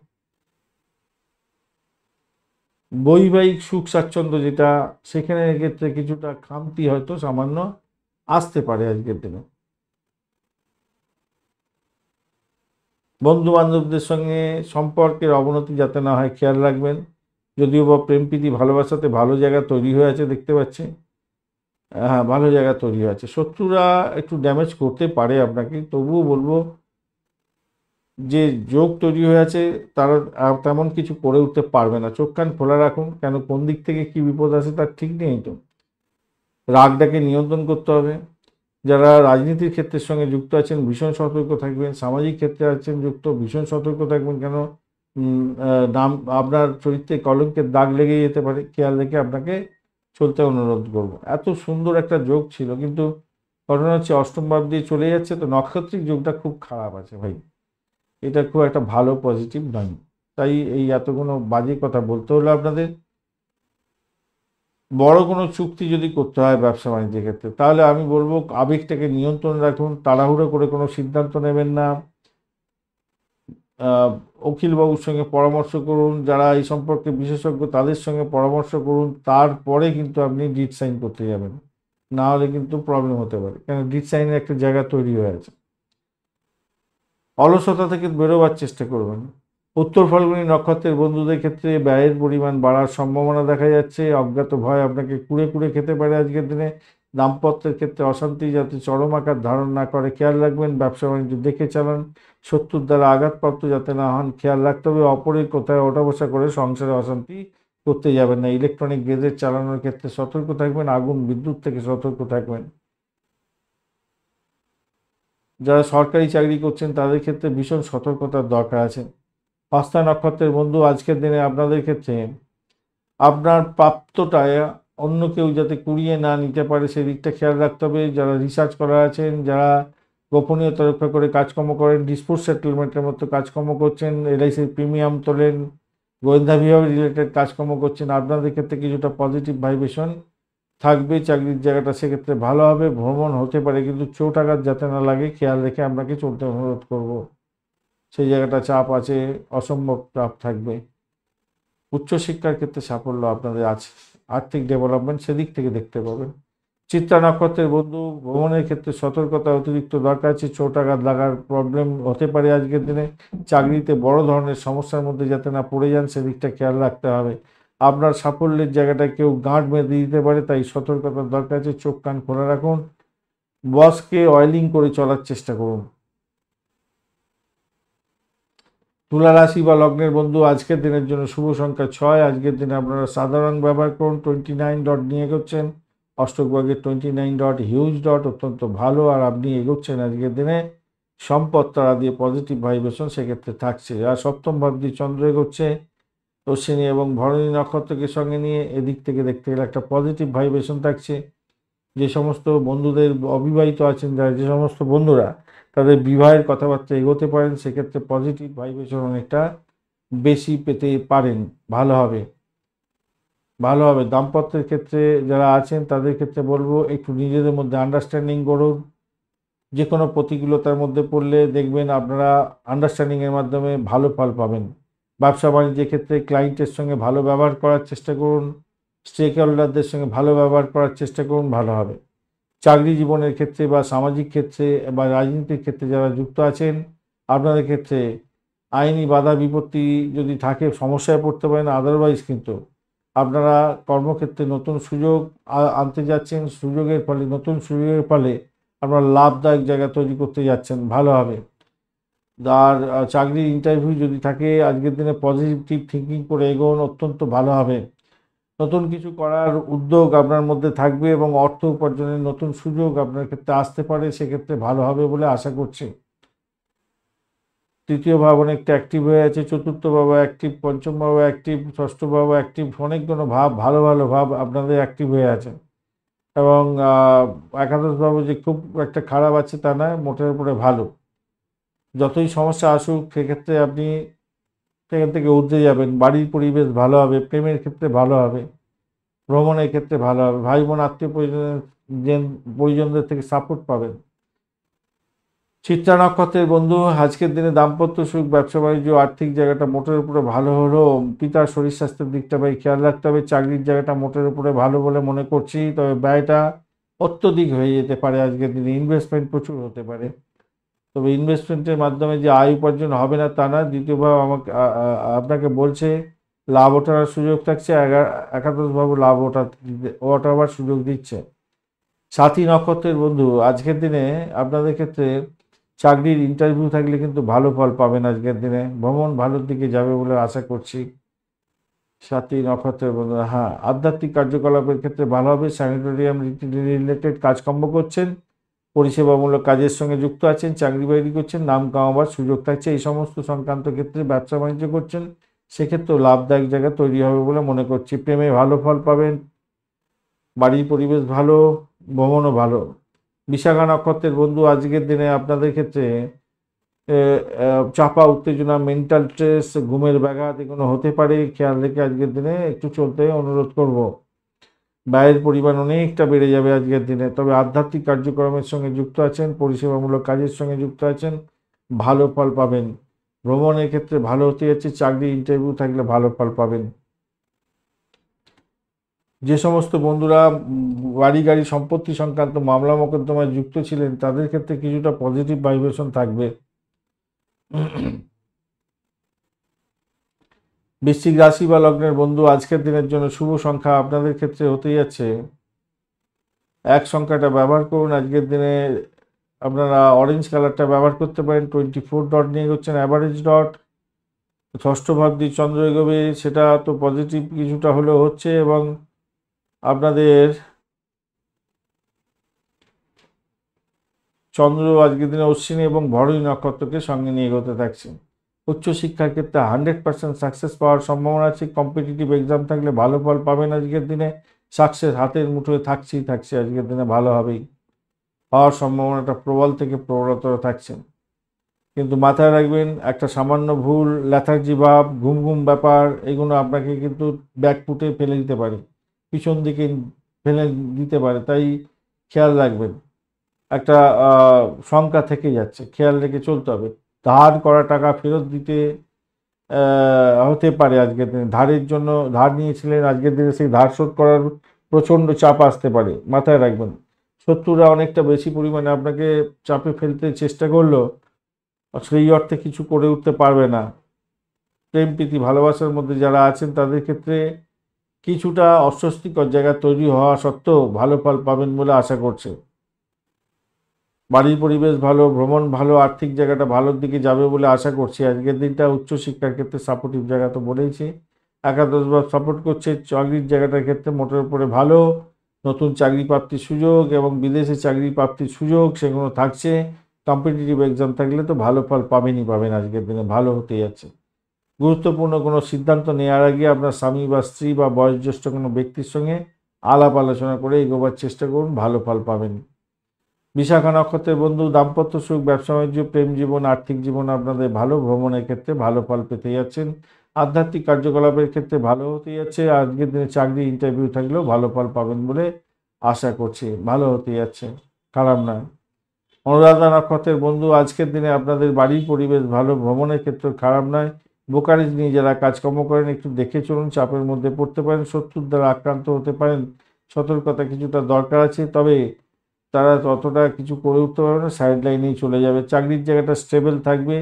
বৈবাহিক সুখ স্বাচ্ছন্দ্য যেটা, সেখানে ক্ষেত্রে কিছুটা খামতি হয়তো সামান্য আসতে পারে আজকের দিনে। বন্ধু বান্ধবদের সঙ্গে সম্পর্কের অবনতি যাতে না হয় খেয়াল রাখবেন। যদিও বা প্রেম প্রীতি ভালোবাসাতে ভালো জায়গা তৈরি হয়ে আছে দেখতে পাচ্ছি, হ্যাঁ ভালো জায়গা তৈরি হয়ে আছে। শত্রুরা একটু ড্যামেজ করতে পারে আপনাকে, তবুও বলবো যে যোগ তৈরি হয়ে আছে, তারা আর তেমন কিছু করে উঠতে পারবে না। চোখ কান খোলা রাখুন, কেন কোন দিক থেকে কি বিপদ আসে তার ঠিক নেই তো। রাগটাকে নিয়ন্ত্রণ করতে হবে। যারা রাজনীতির ক্ষেত্রের সঙ্গে যুক্ত আছেন ভীষণ সতর্ক থাকবেন, সামাজিক ক্ষেত্রে আছেন যুক্ত ভীষণ সতর্ক থাকবেন, কেন নাম আপনার চরিত্রে কলঙ্কের দাগ লেগে যেতে পারে, খেয়াল রেখে আপনাকে চলতে অনুরোধ করব। এত সুন্দর একটা যোগ ছিল, কিন্তু ঘটনা হচ্ছে অষ্টম ভাব দিয়ে চলে যাচ্ছে, তো নক্ষত্রিক যোগটা খুব খারাপ আছে ভাই, এটা খুব একটা ভালো পজিটিভ নয়। তাই এই এতগুলো বাজে কথা বলতে হলো আপনাদের। বড় কোনো চুক্তি যদি করতে হয় ব্যবসা বাণিজ্যের ক্ষেত্রে, তাহলে আমি বলবো আবেগটাকে নিয়ন্ত্রণ রাখুন, তাড়াহুড়ো করে কোনো সিদ্ধান্ত নেবেন না। উকিলবাবুর সঙ্গে পরামর্শ করুন, যারা এই সম্পর্কে বিশেষজ্ঞ তাদের সঙ্গে পরামর্শ করুন, তারপরে কিন্তু আপনি ডিড সাইন করতে যাবেন, না হলে কিন্তু প্রবলেম হতে পারে, কেন ডিড সাইনের একটা জায়গা তৈরি হয়ে আছে। অলসতা থেকে বেরোবার চেষ্টা করবেন। উত্তর ফাল্গুনী নক্ষত্রের বন্ধুদের ক্ষেত্রে ব্যয়ের পরিমাণ বাড়ার সম্ভাবনা দেখা যাচ্ছে। অজ্ঞাত ভয় আপনাকে কুড়ে কুড়ে খেতে পারে আজকের দিনে। দাম্পত্যের ক্ষেত্রে অশান্তি যাতে চরম আকার ধারণ না করে খেয়াল রাখবেন। ব্যবসা বাণিজ্য দেখে চালান। শত্রুর দ্বারা আঘাতপ্রাপ্ত যাতে না হন খেয়াল রাখতে হবে। অপরের কোথায় ওঠা বসা করে সংসারে অশান্তি করতে যাবেন না। ইলেকট্রনিক গেজেট চালানোর ক্ষেত্রে সতর্ক থাকবেন। আগুন বিদ্যুৎ থেকে সতর্ক থাকবেন। যারা সরকারি চাকরি করছেন তাদের ক্ষেত্রে ভীষণ সতর্কতার দরকার আছে। হস্তা নক্ষত্রের বন্ধু আজকের দিনে আপনাদের ক্ষেত্রে আপনার প্রাপ্তটা অন্য কেউ যাতে কুড়িয়ে না নিতে পারে সেদিকটা খেয়াল রাখতে হবে। যারা রিসার্চ করা আছেন, যারা গোপনীয়তা রক্ষা করে কাজকর্ম করেন, ডিসপুট সেটেলমেন্টের মতো কাজকর্ম করছেন, এলআইসির প্রিমিয়াম তোলেন, গোয়েন্দা বিভাগ রিলেটেড কাজকর্ম করছেন, আপনাদের ক্ষেত্রে কিছুটা পজিটিভ ভাইব্রেশন থাকবে। চাকরির জায়গাটা সেক্ষেত্রে ভালো হবে। ভ্রমণ হতে পারে, কিন্তু চোট আঘাত যাতে না লাগে খেয়াল রেখে আপনাকে চলতে অনুরোধ করব। সেই জায়গাটা চাপ আছে, অসম্ভব চাপ থাকবে। উচ্চশিক্ষার ক্ষেত্রে সাফল্য আপনাদের আছে। আর্থিক ডেভেলপমেন্ট সেদিক থেকে দেখতে পাবেন। চিত্রা নক্ষত্রের বন্ধু ভ্রমণের ক্ষেত্রে সতর্কতা অতিরিক্ত দরকার আছে। চোট আঘাত লাগার প্রবলেম হতে পারে আজকের দিনে। চাকরিতে বড় ধরনের সমস্যার মধ্যে যাতে না পড়ে যান সেদিকটা খেয়াল রাখতে হবে। আপনার সাফল্যের জায়গাটায় কেউ গাঁট বেঁধে দিতে পারে, তাই সতর্কতার দরকার আছে। চোখ কান খোলা রাখুন। বসকে অয়েলিং করে চলার চেষ্টা করুন। তুলা রাশি বা লগ্নের বন্ধু আজকের দিনের জন্য শুভ সংখ্যা 6। আজকের দিনে আপনারা সাধারণ ব্যবহার করুন। 29 ডট নিয়ে এগোচ্ছেন। অষ্টক ভাগের 29 ডট হিউজ ডট অত্যন্ত ভালো, আর আপনি এগোচ্ছেন আজকের দিনে সম্পদ তারা দিয়ে পজিটিভ ভাইব্রেশন সেক্ষেত্রে থাকছে। আর সপ্তম ভাব দিয়ে চন্দ্র এগোচ্ছে অশ্বিনী এবং ভরণী নক্ষত্রকে সঙ্গে নিয়ে, এদিক থেকে দেখতে গেলে একটা পজিটিভ ভাইব্রেশন থাকছে। যে সমস্ত বন্ধুদের অবিবাহিত আছেন, যারা যে সমস্ত বন্ধুরা তাদের বিবাহের কথাবার্তা এগোতে পারেন, সেক্ষেত্রে পজিটিভ ভাইব্রেশন অনেকটা বেশি পেতে পারেন। ভালো হবে, ভালো হবে। দাম্পত্যের ক্ষেত্রে যারা আছেন তাদের ক্ষেত্রে বলবো একটু নিজেদের মধ্যে আন্ডারস্ট্যান্ডিং করুন। যে কোনো প্রতিকূলতার মধ্যে পড়লে দেখবেন আপনারা আন্ডারস্ট্যান্ডিংয়ের মাধ্যমে ভালো ফল পাবেন। ব্যবসা বাণিজ্যের ক্ষেত্রে ক্লায়েন্টের সঙ্গে ভালো ব্যবহার করার চেষ্টা করুন। স্টেক হোল্ডারদের সঙ্গে ভালো ব্যবহার করার চেষ্টা করুন, ভালো হবে। চাকরি জীবনের ক্ষেত্রে বা সামাজিক ক্ষেত্রে বা রাজনীতির ক্ষেত্রে যারা যুক্ত আছেন, আপনাদের ক্ষেত্রে আইনি বাধা বিপত্তি যদি থাকে সমস্যায় পড়তে পারেন। আদারওয়াইজ কিন্তু আপনারা কর্মক্ষেত্রে নতুন সুযোগ আনতে যাচ্ছেন। সুযোগের ফলে, নতুন সুযোগের ফলে আপনারা লাভদায়ক জায়গা তৈরি করতে যাচ্ছেন, ভালো হবে। আর চাকরির ইন্টারভিউ যদি থাকে আজকের দিনে পজিটিভ থিঙ্কিং করে এগোন, অত্যন্ত ভালো হবে। নতুন কিছু করার উদ্যোগ আপনার মধ্যে থাকবে এবং অর্থ উপার্জনের নতুন সুযোগ আপনার ক্ষেত্রে আসতে পারে, সেক্ষেত্রে ভালো হবে বলে আশা করছি। তৃতীয় ভাব অনেকটা অ্যাক্টিভ হয়ে আছে, চতুর্থ ভাব অ্যাক্টিভ, পঞ্চম ভাব অ্যাক্টিভ, ষষ্ঠ ভাব অ্যাক্টিভ, অনেকগুলো ভাব, ভালো ভালো ভাব আপনাদের অ্যাক্টিভ হয়ে আছে। এবং একাদশ ভাব যে খুব একটা খারাপ আছে তা নয়, মোটের উপরে ভালো। যতই সমস্যা আসুক সেক্ষেত্রে আপনি সেখান থেকে উঠে যাবেন। বাড়ির পরিবেশ ভালো হবে, প্রেমের ক্ষেত্রে ভালো হবে, ভ্রমণের ক্ষেত্রে ভালো হবে। ভাই বোন আত্মীয় পরিজনদের থেকে সাপোর্ট পাবেন। চিত্রা নক্ষত্রের বন্ধু, আজকের দিনে দাম্পত্য সুখ, ব্যবসা বাণিজ্য, আর্থিক জায়গাটা মোটের উপরে ভালো হলো। পিতার শরীর স্বাস্থ্যের দিকটা ভাই খেয়াল রাখতে হবে। চাকরির জায়গাটা মোটের উপরে ভালো বলে মনে করছি, তবে ব্যয়টা অত্যধিক হয়ে যেতে পারে। আজকের দিনে ইনভেস্টমেন্ট প্রচুর হতে পারে, তবে ইনভেস্টমেন্টের মাধ্যমে যে আয় উপার্জন হবে না তা না। দ্বিতীয়ভাবে আমাকে আপনাকে বলছে লাভ ওঠার সুযোগ থাকছে। একাদশভাবে লাভ ওঠাবার সুযোগ দিচ্ছে। সাথী নক্ষত্রের বন্ধু, আজকের দিনে আপনাদের ক্ষেত্রে চাকরির ইন্টারভিউ থাকলে কিন্তু ভালো ফল পাবেন। আজকের দিনে ভ্রমণ ভালোর দিকে যাবে বলে আশা করছি। সাথী নক্ষত্রের বন্ধু, হ্যাঁ, আধ্যাত্মিক কার্যকলাপের ক্ষেত্রে ভালো হবে। স্যানিটোরিয়াম রিলেটেড কাজকর্ম করছেন, পরিষেবামূলক কাজের সঙ্গে যুক্ত আছেন, চাকরি বাকরি করছেন, নাম কামাবার সুযোগ থাকছে। এই সমস্ত সংক্রান্ত ক্ষেত্রে ব্যবসা বাণিজ্য করছেন, সেক্ষেত্রেও লাভদায়ক জায়গা তৈরি হবে বলে মনে করছি। প্রেমে ভালো ফল পাবেন, বাড়ির পরিবেশ ভালো, ভ্রমণও ভালো। বিশাখা নক্ষত্রের বন্ধু, আজকের দিনে আপনাদের ক্ষেত্রে চাপা উত্তেজনা, মেন্টাল স্ট্রেস, ঘুমের ব্যাঘাত এগুলো হতে পারে। খেয়াল রেখে আজকের দিনে একটু চলতে অনুরোধ করব। ব্যয়ের পরিমাণ অনেকটা বেড়ে যাবে আজকের দিনে, তবে আধ্যাত্মিক কার্যক্রমের সঙ্গে যুক্ত আছেন, পরিষেবামূলক কাজের সঙ্গে যুক্ত আছেন, ভালো ফল পাবেন। ভ্রমণের ক্ষেত্রে ভালো হতে যাচ্ছে, চাকরি ইন্টারভিউ থাকলে ভালো ফল পাবেন। যে সমস্ত বন্ধুরা বাড়ি গাড়ি সম্পত্তি সংক্রান্ত মামলা মোকদ্দমায় যুক্ত ছিলেন, তাদের ক্ষেত্রে কিছুটা পজিটিভ ভাইব্রেশন থাকবে। বৃশ্চিক রাশি বা লগ্নের বন্ধু, আজকের দিনের জন্য শুভ সংখ্যা আপনাদের ক্ষেত্রে হতে যাচ্ছে 1 সংখ্যাটা ব্যবহার করুন। আজকের দিনে আপনারা অরেঞ্জ কালারটা ব্যবহার করতে পারেন। 24 ডট নিয়ে হচ্ছেন অ্যাভারেজ ডট। ষষ্ঠ ভাব দিয়ে চন্দ্র এগোবে, সেটা তো পজিটিভ কিছুটা হলেও হচ্ছে, এবং আপনাদের চন্দ্র আজকের দিনে অশ্বিনী এবং ভরণী নক্ষত্রকে সঙ্গে নিয়ে এগোতে থাকছে। উচ্চশিক্ষার ক্ষেত্রে 100% সাকসেস পাওয়ার সম্ভাবনা আছে। কম্পিটিটিভ এক্সাম থাকলে ভালো ফল পাবেন আজকের দিনে। সাকসেস হাতের মুঠোয় থাকছে আজকের দিনে, ভালো হবেই, হওয়ার সম্ভাবনাটা প্রবল থেকে প্রবলতর থাকছে। কিন্তু মাথায় রাখবেন, একটা সামান্য ভুল, ল্যাথার্জি ভাব, ঘুম ঘুম ব্যাপার, এগুলো আপনাকে কিন্তু ব্যাকফুটে ফেলে দিতে পারে, পিছন দিকে ফেলে দিতে পারে, তাই খেয়াল রাখবেন। একটা শঙ্কা থেকে যাচ্ছে, খেয়াল রেখে চলতে হবে। ধার করা টাকা ফেরত দিতে হতে পারে আজকের দিনে। ধারের জন্য ধার নিয়েছিলেন, আজকের দিনে সেই ধার শোধ করার প্রচণ্ড চাপ আসতে পারে, মাথায় রাখবেন। শত্রুরা অনেকটা বেশি পরিমাণে আপনাকে চাপে ফেলতে চেষ্টা করলেও সেই অর্থে কিছু করে উঠতে পারবে না। প্রেম প্রীতি ভালোবাসার মধ্যে যারা আছেন তাদের ক্ষেত্রে কিছুটা অস্বস্তিকর জায়গা তৈরি হওয়া সত্ত্বেও ভালো ফল পাবেন বলে আশা করছে। বাড়ির পরিবেশ ভালো, ভ্রমণ ভালো, আর্থিক জায়গাটা ভালোর দিকে যাবে বলে আশা করছি। আজকের দিনটা উচ্চশিক্ষার ক্ষেত্রে সাপোর্টিভ জায়গা তো বলেইছি, একাদশ ভাব সাপোর্ট করছে। চাকরির জায়গাটার ক্ষেত্রে মোটের উপরে ভালো, নতুন চাকরি প্রাপ্তির সুযোগ এবং বিদেশে চাকরি প্রাপ্তির সুযোগ সেগুলো থাকছে। কম্পিটিটিভ এক্সাম থাকলে তো ভালো ফল পাবেন আজকের দিনে, ভালো হতে যাচ্ছে। গুরুত্বপূর্ণ কোনো সিদ্ধান্ত নেওয়ার আগে আপনার স্বামী বা স্ত্রী বা বয়োজ্যেষ্ঠ কোনো ব্যক্তির সঙ্গে আলাপ আলোচনা করে এগোবার চেষ্টা করুন, ভালো ফল পাবেন। বিশাখা নক্ষত্রের বন্ধু, দাম্পত্য সুখ, ব্যবসা বাণিজ্য, প্রেম জীবন, আর্থিক জীবন আপনাদের ভালো। ভ্রমণের ক্ষেত্রে ভালো ফল পেতে যাচ্ছেন। আধ্যাত্মিক কার্যকলাপের ক্ষেত্রে ভালো হতে যাচ্ছে। আজকের দিনে চাকরি ইন্টারভিউ থাকলেও ভালো ফল পাবেন বলে আশা করছি, ভালো হতে যাচ্ছে, খারাপ নয়। অনুরাধা নক্ষত্রের বন্ধু, আজকের দিনে আপনাদের বাড়ির পরিবেশ ভালো, ভ্রমণের ক্ষেত্রে খারাপ নয়। ব্রোকারেজ নিয়ে যারা কাজকর্ম করেন একটু দেখে চলুন, চাপের মধ্যে পড়তে পারেন, শত্রুর দ্বারা আক্রান্ত হতে পারেন, সতর্কতা কিছুটা দরকার আছে। তবে তারা ততটা কিছু করে উঠতে পারবে না, সাইড লাইনেই চলে যাবে। চাকরির জায়গাটা স্টেবল থাকবে।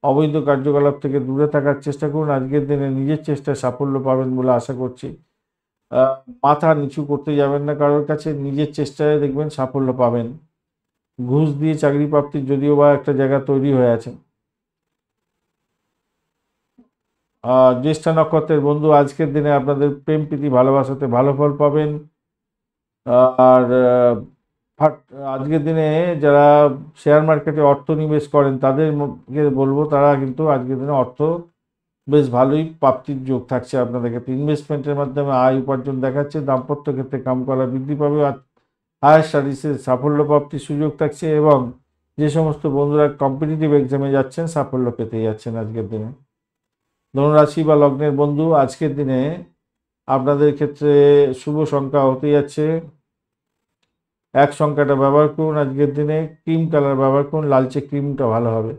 অবৈধ কার্যকলাপ থেকে দূরে থাকার চেষ্টা করুন। আজকের দিনে নিজের চেষ্টায় সাফল্য পাবেন বলে আশা করছি। মাথা নিচু করতে যাবেন না কারোর কাছে, নিজের চেষ্টায় দেখবেন সাফল্য পাবেন। ঘুষ দিয়ে চাকরি প্রাপ্তির যদিও বা একটা জায়গা তৈরি হয়ে আছে। জ্যেষ্ঠা নক্ষত্রের বন্ধু, আজকের দিনে আপনাদের প্রেম প্রীতি ভালোবাসাতে ভালো ফল পাবেন। আর আজকের দিনে যারা শেয়ার মার্কেটে অর্থ নিবেশ করেন তাদেরকে বলবো, তারা কিন্তু আজকের দিনে অর্থ বেশ ভালোই প্রাপ্তির যোগ থাকছে আপনাদের ক্ষেত্রে। ইনভেস্টমেন্টের মাধ্যমে আয় উপার্জন দেখাচ্ছে। দাম্পত্য ক্ষেত্রে কাম করা বৃদ্ধি পাবে। হায়ার স্টাডিজে সাফল্য প্রাপ্তির সুযোগ থাকছে, এবং যে সমস্ত বন্ধুরা কম্পিটিটিভ এক্সামে যাচ্ছেন সাফল্য পেতে যাচ্ছেন আজকের দিনে। ধনুরাশি বা লগ্নের বন্ধু, আজকের দিনে আপনাদের ক্ষেত্রে শুভ সংখ্যা হতে যাচ্ছে এক সংখ্যাটা ব্যবহার করুন আজকের দিনে, ক্রিম কালার ব্যবহার করুন, লালচে ক্রিমটা ভালো হবে।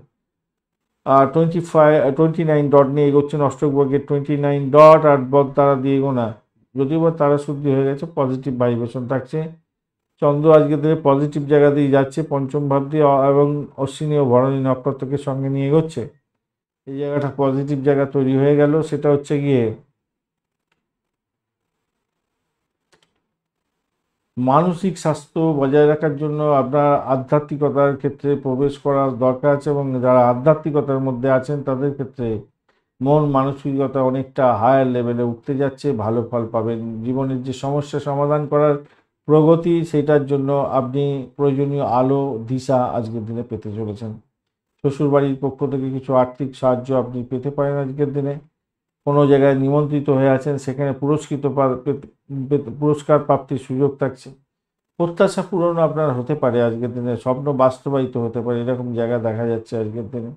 আর 29 ডট নিয়ে এগোচ্ছেন অষ্টক বর্গের 29 ডট, আর বদ তারা দিয়ে এগোনা, যদিও বা তারা শুদ্ধি হয়ে গেছে, পজিটিভ ভাইব্রেশন থাকছে। চন্দ্র আজকের দিনে পজিটিভ জায়গা দিয়ে যাচ্ছে, পঞ্চম ভাব দিয়ে এবং অশ্বিনী ও ভরণী নক্ষত্রকে সঙ্গে নিয়ে এগোচ্ছে। এই জায়গাটা পজিটিভ জায়গা তৈরি হয়ে গেল। সেটা হচ্ছে গিয়ে মানসিক স্বাস্থ্য বজায় রাখার জন্য আপনার আধ্যাত্মিকতার ক্ষেত্রে প্রবেশ করার দরকার আছে, এবং যারা আধ্যাত্মিকতার মধ্যে আছেন তাদের ক্ষেত্রে মন মানসিকতা অনেকটা হায়ার লেভেলে উঠতে যাচ্ছে, ভালো ফল পাবেন। জীবনের যে সমস্যা সমাধান করার প্রগতি, সেটার জন্য আপনি প্রয়োজনীয় আলো দিশা আজকের দিনে পেতে চলেছেন। শ্বশুরবাড়ির পক্ষ থেকে কিছু আর্থিক সাহায্য আপনি পেতে পারেন আজকের দিনে। কোনো জায়গায় নিমন্ত্রিত হয়ে আছেন, সেখানে পুরস্কার প্রাপ্তির সুযোগ থাকছে। প্রত্যাশা পূরণ আপনার হতে পারে আজকের দিনে, স্বপ্ন বাস্তবায়িত হতে পারে, এরকম জায়গা দেখা যাচ্ছে আজকের দিনে।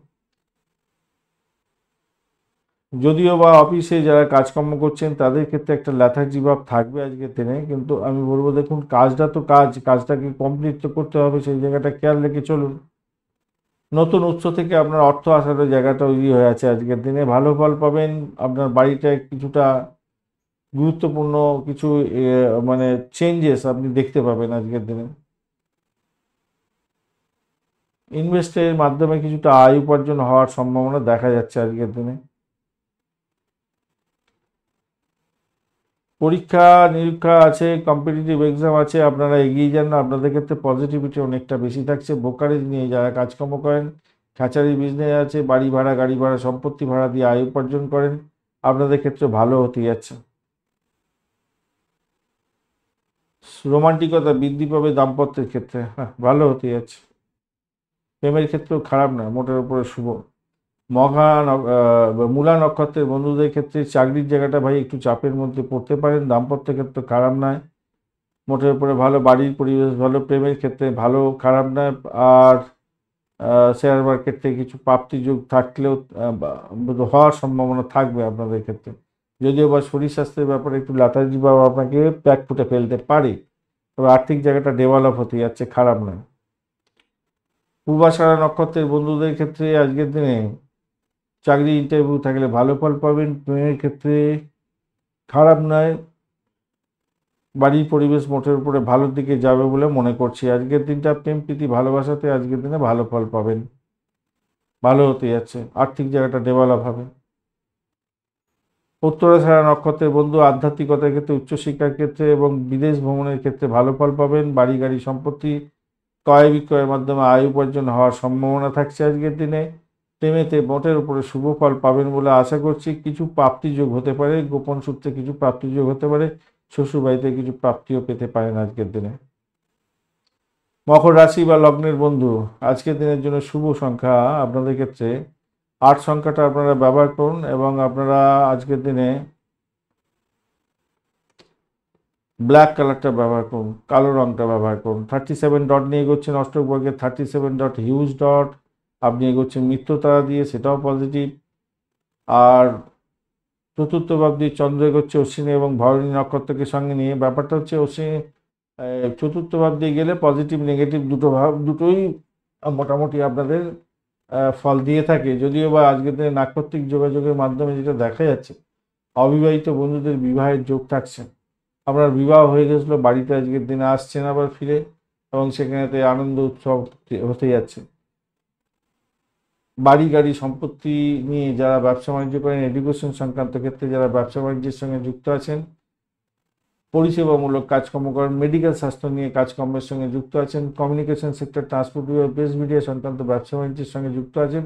যদিও বা অফিসে যারা কাজকর্ম করছেন তাদের ক্ষেত্রে একটা লেথার্জি ভাব থাকবে আজকের দিনে, কিন্তু আমি বলবো দেখুন, কাজটা তো কাজটাকে কমপ্লিট তো করতে হবে, সেই জায়গাটা খেয়াল রেখে চলুন। নতুন উৎস থেকে আপনার অর্থ আসার জায়গাটা তৈরি হয়ে আছে আজকের দিনে, ভালো ফল পাবেন। আপনার বাড়িতে কিছুটা গুরুত্বপূর্ণ কিছু মানে চেঞ্জেস আপনি দেখতে পাবেন আজকের দিনে। ইনভেস্টের মাধ্যমে কিছুটা আয় উপার্জন হওয়ার সম্ভাবনা দেখা যাচ্ছে আজকের দিনে। পরীক্ষা নিরীক্ষা আছে, কম্পিটিটিভ এক্সাম আছে, আপনারা এগিয়ে যান না, আপনাদের ক্ষেত্রে পজিটিভিটি অনেকটা বেশি থাকছে। ব্রোকারেজ নিয়ে যারা কাজকর্ম করেন, খাঁচারি বিজনেস আছে, বাড়ি ভাড়া গাড়ি ভাড়া সম্পত্তি ভাড়া দিয়ে আয় উপার্জন করেন, আপনাদের ক্ষেত্রে ভালো হতে যাচ্ছে। রোমান্টিকতা বৃদ্ধি পাবে দাম্পত্যের ক্ষেত্রে, হ্যাঁ ভালো হতে যাচ্ছে। প্রেমের ক্ষেত্রেও খারাপ না, মোটের উপরে শুভ। মূলা নক্ষত্রের বন্ধুদের ক্ষেত্রে চাকরির জায়গাটা ভাই একটু চাপের মধ্যে পড়তে পারেন, দাম্পত্যের ক্ষেত্রে খারাপ নয়, মোটের উপরে ভালো, বাড়ির পরিবেশ ভালো, প্রেমের ক্ষেত্রে ভালো, খারাপ নয়। আর শেয়ার মার্কেট থেকে কিছু প্রাপ্তিযোগ থাকলেও হওয়ার সম্ভাবনা থাকবে আপনাদের ক্ষেত্রে, যদিও বা শরীর স্বাস্থ্যের ব্যাপারে একটু লাথার্জি বা আপনাকে প্যাক ফুটে ফেলতে পারে, তবে আর্থিক জায়গাটা ডেভেলপ হতে যাচ্ছে, খারাপ নয়। পূর্বাষাঢ়া নক্ষত্রের বন্ধুদের ক্ষেত্রে আজকের দিনে চাকরি ইন্টারভিউ থাকলে ভালো ফল পাবেন, প্রেমের ক্ষেত্রে খারাপ নয়, বাড়ির পরিবেশ মোটের উপরে ভালোর দিকে যাবে বলে মনে করছি। আজকের দিনটা প্রেম প্রীতি ভালোবাসাতে আজকের দিনে ভালো ফল পাবেন, ভালো হতে যাচ্ছে, আর্থিক জায়গাটা ডেভেলপ হবে। উত্তরাষাঢ়া নক্ষত্রের বন্ধু আধ্যাত্মিকতার ক্ষেত্রে, উচ্চশিক্ষার ক্ষেত্রে এবং বিদেশ ভ্রমণের ক্ষেত্রে ভালো ফল পাবেন। বাড়ি গাড়ি সম্পত্তি ক্রয় বিক্রয়ের মাধ্যমে আয় উপার্জন হওয়ার সম্ভাবনা থাকছে আজকের দিনে। প্রেমেতে মোটের উপরে শুভ ফল পাবেন বলে আশা করছি। কিছু প্রাপ্তিযোগ হতে পারে, গোপন সূত্রে কিছু প্রাপ্তিযোগ হতে পারে, শ্বশুরবাড়িতে কিছু প্রাপ্তিও পেতে পারেন আজকের দিনে। মকর রাশি বা লগ্নের বন্ধু, আজকের দিনের জন্য শুভ সংখ্যা আপনাদের ক্ষেত্রে 8 সংখ্যাটা আপনারা ব্যবহার করুন, এবং আপনারা আজকের দিনে ব্ল্যাক কালারটা ব্যবহার করুন, কালো রঙটা ব্যবহার করুন। 37 ডট নিয়ে এগোচ্ছেন অষ্টক বর্গের 37 ডট, হিউজ ডট। আপনি এগোচ্ছেন মিত্রতারা দিয়ে, সেটাও পজিটিভ। আর চতুর্থ ভাব দিয়ে চন্দ্র এগোচ্ছে অশ্বিনী এবং ভরণী নক্ষত্রকে সঙ্গে নিয়ে। ব্যাপারটা হচ্ছে অশ্বিনী চতুর্থ ভাব দিয়ে গেলে পজিটিভ নেগেটিভ দুটো ভাব দুটোই মোটামুটি আপনাদের ফল দিয়ে থাকে, যদিও বা আজকের দিনে নাক্ষত্রিক যোগাযোগের মাধ্যমে যেটা দেখা যাচ্ছে, অবিবাহিত বন্ধুদের বিবাহের যোগ থাকছে। আপনার বিবাহ হয়ে গেছিলো, বাড়িতে আজকের দিনে আসছেন আবার ফিরে, এবং সেখানেতে আনন্দ উৎসব হতে যাচ্ছে। বাড়ি গাড়ি সম্পত্তি নিয়ে যারা ব্যবসা বাণিজ্য করেন, এডুকেশন সংক্রান্ত ক্ষেত্রে যারা ব্যবসা বাণিজ্যের সঙ্গে যুক্ত আছেন, পরিষেবামূলক কাজকর্ম করেন, মেডিকেল স্বাস্থ্য নিয়ে কাজকর্মের সঙ্গে যুক্ত আছেন, communication sector, transport, press media সংক্রান্ত ব্যবসা বাণিজ্যের সঙ্গে যুক্ত আছেন,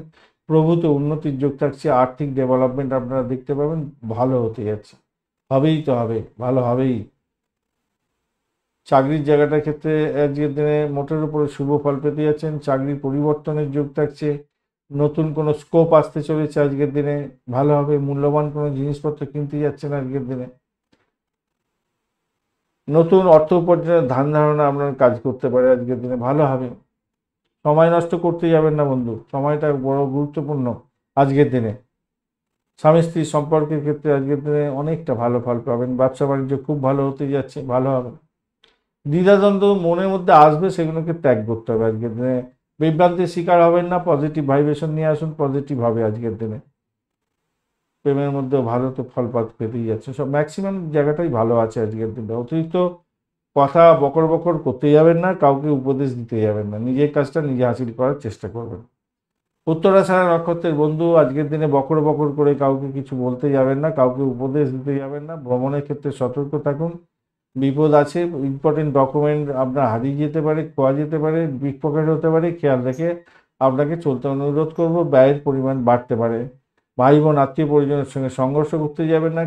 প্রভূত উন্নতির যোগ থাকছে। আর্থিক ডেভেলপমেন্ট আপনারা দেখতে পাবেন, ভালো হতে যাচ্ছে, হবেই তো হবে, ভালো হবেই। চাকরির জায়গাটার ক্ষেত্রে আজকের দিনে মোটের উপরে শুভ ফল পেতে যাচ্ছেন, চাকরির পরিবর্তনের যোগ থাকছে, নতুন কোনো স্কোপ আসতে চলেছে আজকের দিনে, ভালো হবে। মূল্যবান কোনো জিনিসপত্র কিনতে যাচ্ছেন আজকের দিনে, নতুন অর্থ উপার্জনের ধ্যান ধারণা আপনার কাজ করতে পারে আজকের দিনে, ভালো হবে। সময় নষ্ট করতে যাবেন না বন্ধু, সময়টা বড় গুরুত্বপূর্ণ আজকের দিনে। স্বামী স্ত্রীর সম্পর্কের ক্ষেত্রে আজকের দিনে অনেকটা ভালো ফল পাবেন, ব্যবসা বাণিজ্য খুব ভালো হতে যাচ্ছে, ভালো হবে। দ্বিধাদ্বন্দ্ব মনের মধ্যে আসবে, সেগুলোকে ত্যাগ করতে হবে আজকের দিনে। বিভ্রান্তির শিকার হবেন না, পজিটিভ ভাইব্রেশন নিয়ে আসুন, পজিটিভ হবে আজকের দিনে। প্রেমের মধ্যেও ভালো তো ফলপাত পেতেই যাচ্ছে, সব ম্যাক্সিমাম জায়গাটাই ভালো আছে আজকের দিনে। অতিরিক্ত কথা বকর বকর করতে যাবেন না, কাউকে উপদেশ দিতে যাবেন না, নিজের কাজটা নিজে হাসিল করার চেষ্টা করবেন। উত্তরাষাঢ়া নক্ষত্রের বন্ধু, আজকের দিনে বকর বকর করে কাউকে কিছু বলতে যাবেন না, কাউকে উপদেশ দিতে যাবেন না। ভ্রমণের ক্ষেত্রে সতর্ক থাকুন, বিপদ আছে, ইম্পর্টেন্ট ডকুমেন্ট আপনার হারিয়ে যেতে পারে, খোয়া যেতে পারে, পিকপকেট হতে পারে, খেয়াল রেখে আপনাকে চলতে অনুরোধ করব। ব্যয়ের পরিমাণ বাড়তে পারে। ভাই বোন আত্মীয় পরিজনের সঙ্গে সংঘর্ষ করতে যাবেন না।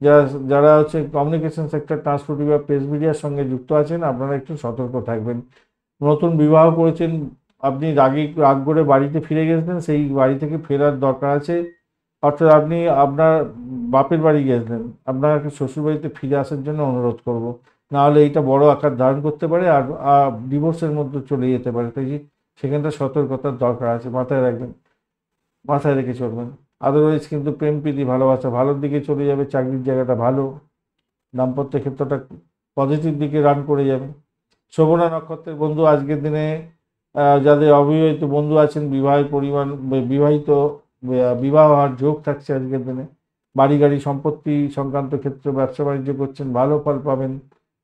যারা যারা হচ্ছে কমিউনিকেশন সেক্টর, ট্রান্সপোর্ট বা প্রেস মিডিয়ার সঙ্গে যুক্ত আছেন, আপনারা একটু সতর্ক থাকবেন। নতুন বিবাহ করেছেন, আপনি রাগ করে বাড়িতে ফিরে গেছিলেন, সেই বাড়ি থেকে ফেরার দরকার আছে। অর্থাৎ আপনি আপনার বাপের বাড়ি গেছিলেন, আপনাকে শ্বশুরবাড়িতে ফিরে আসার জন্য অনুরোধ করব। নাহলে এইটা বড় আকার ধারণ করতে পারে, আর ডিভোর্সের মধ্যে চলে যেতে পারে। তাই সেখানটা সতর্কতার দরকার আছে, মাথায় রাখবেন, মাথায় রেখে চলবেন। আদারওয়াইজ কিন্তু প্রেম প্রীতি ভালোবাসা ভালোর দিকে চলে যাবে, চাকরির জায়গাটা ভালো, দাম্পত্য ক্ষেত্রটা পজিটিভ দিকে রান করে যাবে। শোভনা নক্ষত্রের বন্ধু, আজকের দিনে যাদের অবিবাহিত বন্ধু আছেন, বিবাহিত বিবাহ হওয়ার যোগ থাকছে আজকের দিনে। বাড়ি গাড়ি সম্পত্তি সংক্রান্ত ক্ষেত্রে ব্যবসা বাণিজ্য করছেন, ভালো ফল পাবেন।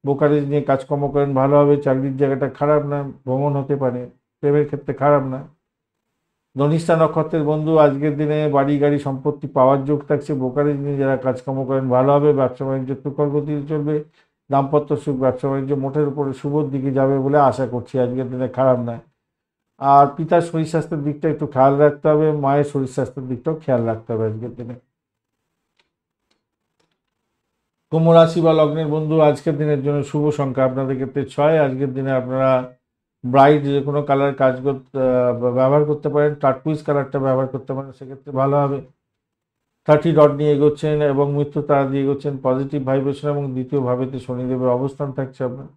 ব্রোকারেজ নিয়ে কাজকর্ম করেন, ভালো হবে। চাকরির জায়গাটা খারাপ না, ভ্রমণ হতে পারে। প্রেমের ক্ষেত্রে খারাপ না। ধনিষ্ঠা নক্ষত্রের বন্ধু, আজকের দিনে বাড়ি গাড়ি সম্পত্তি পাওয়ার যোগ থাকছে। ব্রোকারেজ নিয়ে যারা কাজকর্ম করেন, ভালো হবে। ব্যবসা বাণিজ্য তুখর গতিতে চলবে। দাম্পত্য সুখ, ব্যবসা বাণিজ্য মোটের উপরে শুভর দিকে যাবে বলে আশা করছি, আজকের দিনে খারাপ নয়। আর পিতার শরীর স্বাস্থ্যের দিকটা একটু খেয়াল রাখতে হবে, মায়ের শরীর স্বাস্থ্যের দিকটাও খেয়াল রাখতে হবে আজকের দিনে। কুম্ভ রাশি বা লগ্নের বন্ধু, আজকের দিনের জন্য শুভ সংখ্যা আপনাদের ক্ষেত্রে 6। আজকের দিনে আপনারা ব্রাইট যে কোনো কালার ব্যবহার করতে পারেন, টার্কুইজ কালারটা ব্যবহার করতে পারেন, সেক্ষেত্রে ভালো হবে। 30 ডট নিয়ে এগোচ্ছেন এবং মৃত্যু তারা দিয়ে এগোচ্ছেন, পজিটিভ ভাইব্রেশন, এবং দ্বিতীয় ভাবেতে শনিদেবের অবস্থান থাকছে আপনার।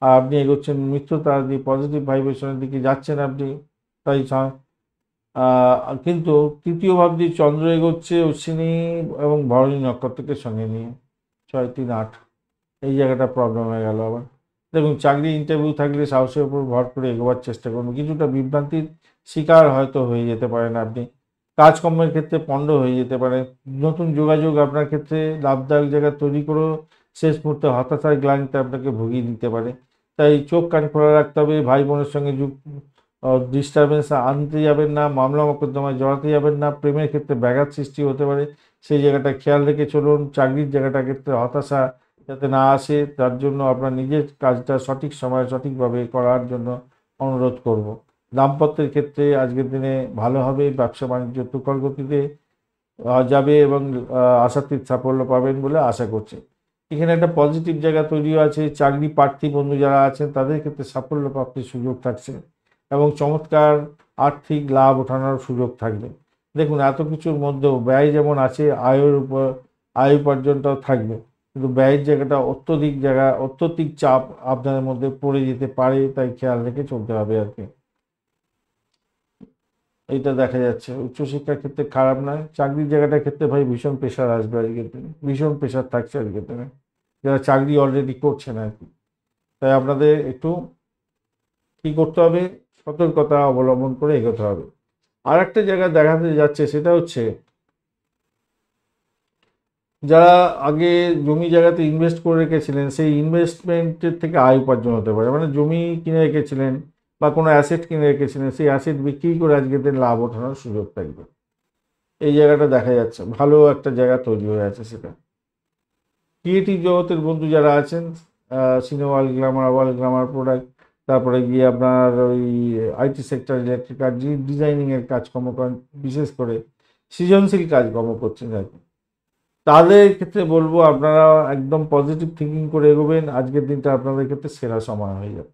আর আপনি এগোচ্ছেন মৃত্যু তারা দিয়ে, পজিটিভ ভাইব্রেশনের দিকে যাচ্ছেন আপনি। তাই কিন্তু তৃতীয় ভাব দিয়ে চন্দ্র এগোচ্ছে অশ্বিনী এবং ভরণী নক্ষত্রকে সঙ্গে নিয়ে, 6, 3, 8। এই জায়গাটা প্রবলেম হয়ে গেল আবার। দেখুন, চাকরি ইন্টারভিউ থাকলে সাহসের উপর ভর করে এগোবার চেষ্টা করুন। কিছুটা বিভ্রান্তির শিকার হয়তো হয়ে যেতে পারেন আপনি। কাজকর্মের ক্ষেত্রে পণ্ড হয়ে যেতে পারে। নতুন যোগাযোগ আপনার ক্ষেত্রে লাভদায়ক জায়গা তৈরি করেও শেষ মুহূর্তে হতাশার গ্লানিতে আপনাকে ভুগিয়ে দিতে পারে। তাই চোখ কান খোলা রাখতে হবে। ভাই বোনের সঙ্গে ডিস্টারবেন্স আনতে যাবেন না, মামলা মোকদ্দমায় জড়াতে যাবেন না। প্রেমের ক্ষেত্রে ব্যাঘাত সৃষ্টি হতে পারে, সেই জায়গাটা খেয়াল রেখে চলুন। চাকরির জায়গাটার ক্ষেত্রে হতাশা যাতে না আসে, তার জন্য আপনার নিজের কাজটা সঠিক সময়ে সঠিকভাবে করার জন্য অনুরোধ করব। দাম্পত্যের ক্ষেত্রে আজকের দিনে ভালো হবে, ব্যবসা বাণিজ্য তুখর গতিতে যাবে এবং আশাতীত সাফল্য পাবেন বলে আশা করছি। এখানে একটা পজিটিভ জায়গা তৈরি আছে। চাকরি প্রার্থী বন্ধু যারা আছেন, তাদের ক্ষেত্রে সাফল্য প্রাপ্তির সুযোগ থাকছে এবং চমৎকার আর্থিক লাভ ওঠানোর সুযোগ থাকবে। দেখুন, এত কিছুর মধ্যেও ব্যয় যেমন আছে, আয় উপার্জনটাও থাকবে, কিন্তু ব্যয়ের জায়গাটা অত্যধিক চাপ আপনাদের মধ্যে পড়ে যেতে পারে, তাই খেয়াল রেখে চলতে হবে আর কি। এইটা দেখা যাচ্ছে উচ্চশিক্ষার ক্ষেত্রে খারাপ নয়। চাকরির জায়গাটার ক্ষেত্রে ভাই ভীষণ প্রেশার আসবে আজকের দিনে, ভীষণ প্রেশার থাকছে আজকের দিনে, যারা চাকরি অলরেডি করছেন আর কি। তাই আপনাদের একটু কি করতে হবে, সতর্কতা অবলম্বন করে এগোতে হবে। আর একটা জায়গা দেখাতে যাচ্ছে, সেটা হচ্ছে যারা আগে জমি জায়গাতে ইনভেস্ট করে রেখেছিলেন, সেই ইনভেস্টমেন্টের থেকে আয় উপার্জন হতে পারে। মানে জমি কিনে রেখেছিলেন বা কোনো অ্যাসেট কিনে রেখেছিলেন, সেই অ্যাসেট বিক্রি করে আজকের দিন লাভ ওঠানোর সুযোগ থাকবে। এই জায়গাটা দেখা যাচ্ছে, ভালো একটা জায়গা তৈরি হয়ে আছে সেটা। ক্রিয়েটিভ জগতের বন্ধু যারা আছেন, সিনেমা হল, গ্ল্যামার প্রোডাক্ট, তারপরে গিয়ে আপনার ওই আইটি সেক্টর, ইলেকট্রিক্যাল, ডিজাইনিংয়ের কাজকর্ম করেন, বিশেষ করে সৃজনশীল কাজকর্ম করছেন আর কি, তাদের ক্ষেত্রে বলবো আপনারা একদম পজিটিভ থিঙ্কিং করে এগোবেন। আজকের দিনটা আপনাদের ক্ষেত্রে সেরা সময় হয়ে যাবে,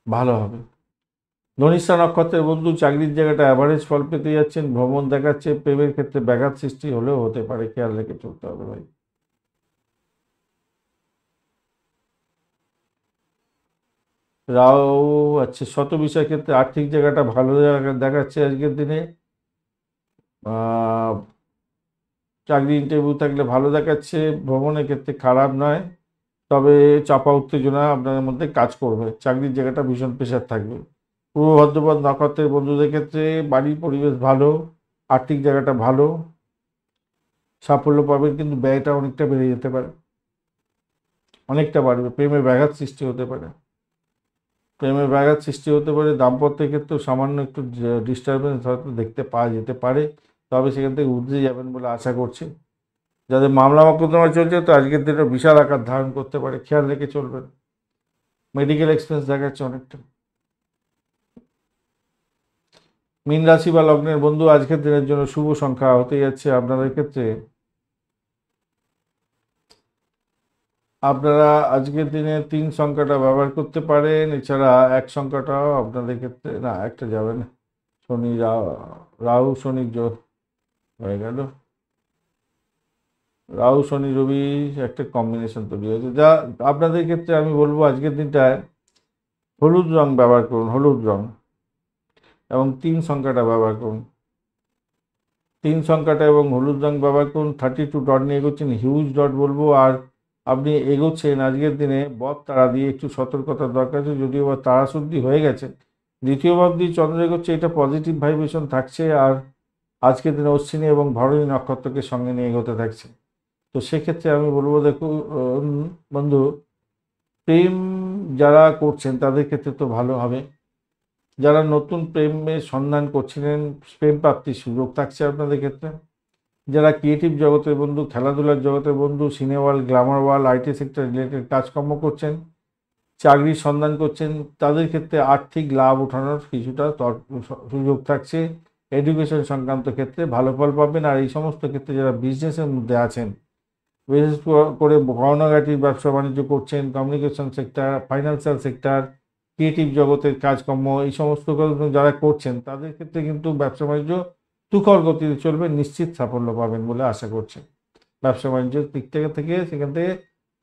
ভালো হবে। ধনিষ্ঠা নক্ষত্রের বন্ধু, চাকরির জায়গাটা অ্যাভারেজ ফল পেতে যাচ্ছেন, ভ্রমণ দেখাচ্ছে। প্রেমের ক্ষেত্রে ব্যাঘাত সৃষ্টি হলেও হতে পারে, খেয়াল রেখে চলতে হবে ভাই। রাও আচ্ছা, শত বিষয়ের ক্ষেত্রে আর্থিক জায়গাটা ভালো জায়গা দেখাচ্ছে আজকের দিনে। চাকরি ইন্টারভিউ থাকলে ভালো দেখাচ্ছে, ভ্রমণের ক্ষেত্রে খারাপ নয়, তবে চাপা উত্তেজনা আপনাদের মধ্যে কাজ করবে, চাকরির জায়গাটা ভীষণ প্রেশার থাকবে। পূর্ব ভাদ্রপদ নক্ষত্রের বন্ধুদের ক্ষেত্রে বাড়ির পরিবেশ ভালো, আর্থিক জায়গাটা ভালো, সাফল্য পাবেন, কিন্তু ব্যয়টা অনেকটা বেড়ে যেতে পারে, অনেকটা বাড়বে। প্রেমের ব্যাঘাত সৃষ্টি হতে পারে, প্রেমের ব্যাঘাত সৃষ্টি হতে পারে। দাম্পত্যের ক্ষেত্রেও সামান্য একটু ডিস্টারবেন্স হয়তো দেখতে পাওয়া যেতে পারে, তবে সেখান থেকে উঠে যাবেন বলে আশা করছি। যাদের মামলা মোকদ্দমা চলছে তো আজকের দিনে বিশাল আকার ধারণ করতে পারে, খেয়াল রেখে চলবেন। মেডিকেল এক্সপেন্স দেখাচ্ছে অনেকটা। মীন রাশি বা লগ্নের বন্ধু আজকের দিনের জন্য শুভ সংখ্যা হতে যাচ্ছে আপনাদের ক্ষেত্রে, আপনারা আজকের দিনে 3 সংখ্যাটা ব্যবহার করতে পারেন। এছাড়া 1 সংখ্যাটাও আপনাদের ক্ষেত্রে, না একটা যাবে না, শনি রাহু শনি হয়ে গেল, রাহু শনি রবি একটা কম্বিনেশন তৈরি হয়েছে, যা আপনাদের ক্ষেত্রে আমি বলবো আজকের দিনটায় হলুদ রং ব্যবহার করুন, হলুদ রং, এবং 3 সংখ্যাটা ব্যবহার করুন। 3 সংখ্যাটা এবং হলুদ রং ব্যবহার করুন। 32 ডট নিয়ে এগোচ্ছেন, হিউজ ডট বলবো। আর আপনি এগোচ্ছেন আজকের দিনে বদ তারা দিয়ে, একটু সতর্কতার দরকার আছে, যদিও বা তারা শুদ্ধি হয়ে গেছে। দ্বিতীয় ভাব দিয়ে চন্দ্র এগোচ্ছে, এটা পজিটিভ ভাইব্রেশন থাকছে। আর আজকের দিনে অশ্বিনী এবং ভরণী নক্ষত্রকে সঙ্গে নিয়ে এগোতে থাকছে। তো সেক্ষেত্রে আমি বলবো, দেখুন বন্ধু, প্রেম যারা করছেন তাদের ক্ষেত্রে তো ভালো হবে। যারা নতুন প্রেমের সন্ধান করছিলেন, প্রেম প্রাপ্তির সুযোগ থাকছে আপনাদের ক্ষেত্রে। যারা ক্রিয়েটিভ জগতের বন্ধু, খেলাধুলার জগতের বন্ধু, cinema world, Glamour world, IT sector related কাজকর্ম করছেন, চাকরির সন্ধান করছেন, তাদের ক্ষেত্রে আর্থিক লাভ ওঠানোর কিছুটা সুযোগ থাকছে। এডুকেশন সংক্রান্ত ক্ষেত্রে ভালো ফল পাবেন। আর এই সমস্ত ক্ষেত্রে যারা বিজনেসের মধ্যে আছেন, বিশেষ করে গহনাগাটির ব্যবসা বাণিজ্য করছেন, communication sector, financial sector, creative জগতের কাজকর্ম, এই সমস্ত যারা করছেন তাদের ক্ষেত্রে কিন্তু ব্যবসা বাণিজ্য তুখর গতিতে চলবে, নিশ্চিত সাফল্য পাবেন বলে আশা করছে। ব্যবসা বাণিজ্যের দিক থেকে সেখান থেকে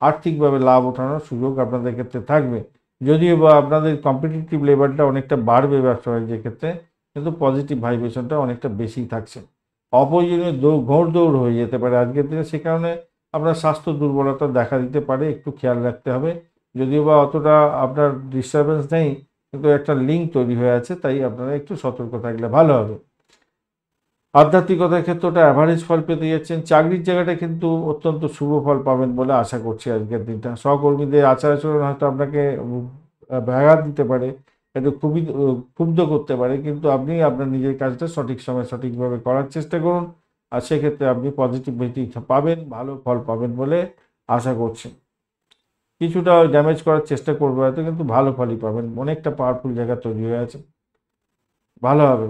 আর্থিকভাবে লাভ ওঠানোর সুযোগ আপনাদের ক্ষেত্রে থাকবে। যদিও বা আপনাদের কম্পিটিটিভ লেভেলটা অনেকটা বাড়বে ব্যবসা বাণিজ্যের ক্ষেত্রে, কিন্তু পজিটিভ ভাইব্রেশনটা অনেকটা বেশি থাকছে। অপ্রয়োজনীয় ঘোড়দৌড় হয়ে যেতে পারে আজকের দিনে, সে কারণে আপনার স্বাস্থ্য দুর্বলতা দেখা দিতে পারে, একটু খেয়াল রাখতে হবে। যদিও বা অতটা আপনার ডিস্টারবেন্স নেই, কিন্তু একটা লিঙ্ক তৈরি হয়ে আছে, তাই আপনারা একটু সতর্ক থাকলে ভালো হবে। আধ্যাত্মিকতার ক্ষেত্রে ওটা অ্যাভারেজ ফল পেতে যাচ্ছেন। চাকরির জায়গাটা কিন্তু অত্যন্ত শুভ ফল পাবেন বলে আশা করছি আজকের দিনটা। সহকর্মীদের আচার আচরণ হয়তো আপনাকে ব্যাঘাত দিতে পারে, একটু খুবই ক্ষুব্ধ করতে পারে, কিন্তু আপনি আপনার নিজের কাজটা সঠিক সময় সঠিকভাবে করার চেষ্টা করুন। আর সেক্ষেত্রে আপনি পজিটিভিটি পাবেন, ভালো ফল পাবেন বলে আশা করছি। কিছুটা ড্যামেজ করার চেষ্টা করবে হয়তো, কিন্তু ভালো ফলই পাবেন। অনেকটা পাওয়ারফুল জায়গা তৈরি হয়ে আছে, ভালো হবে।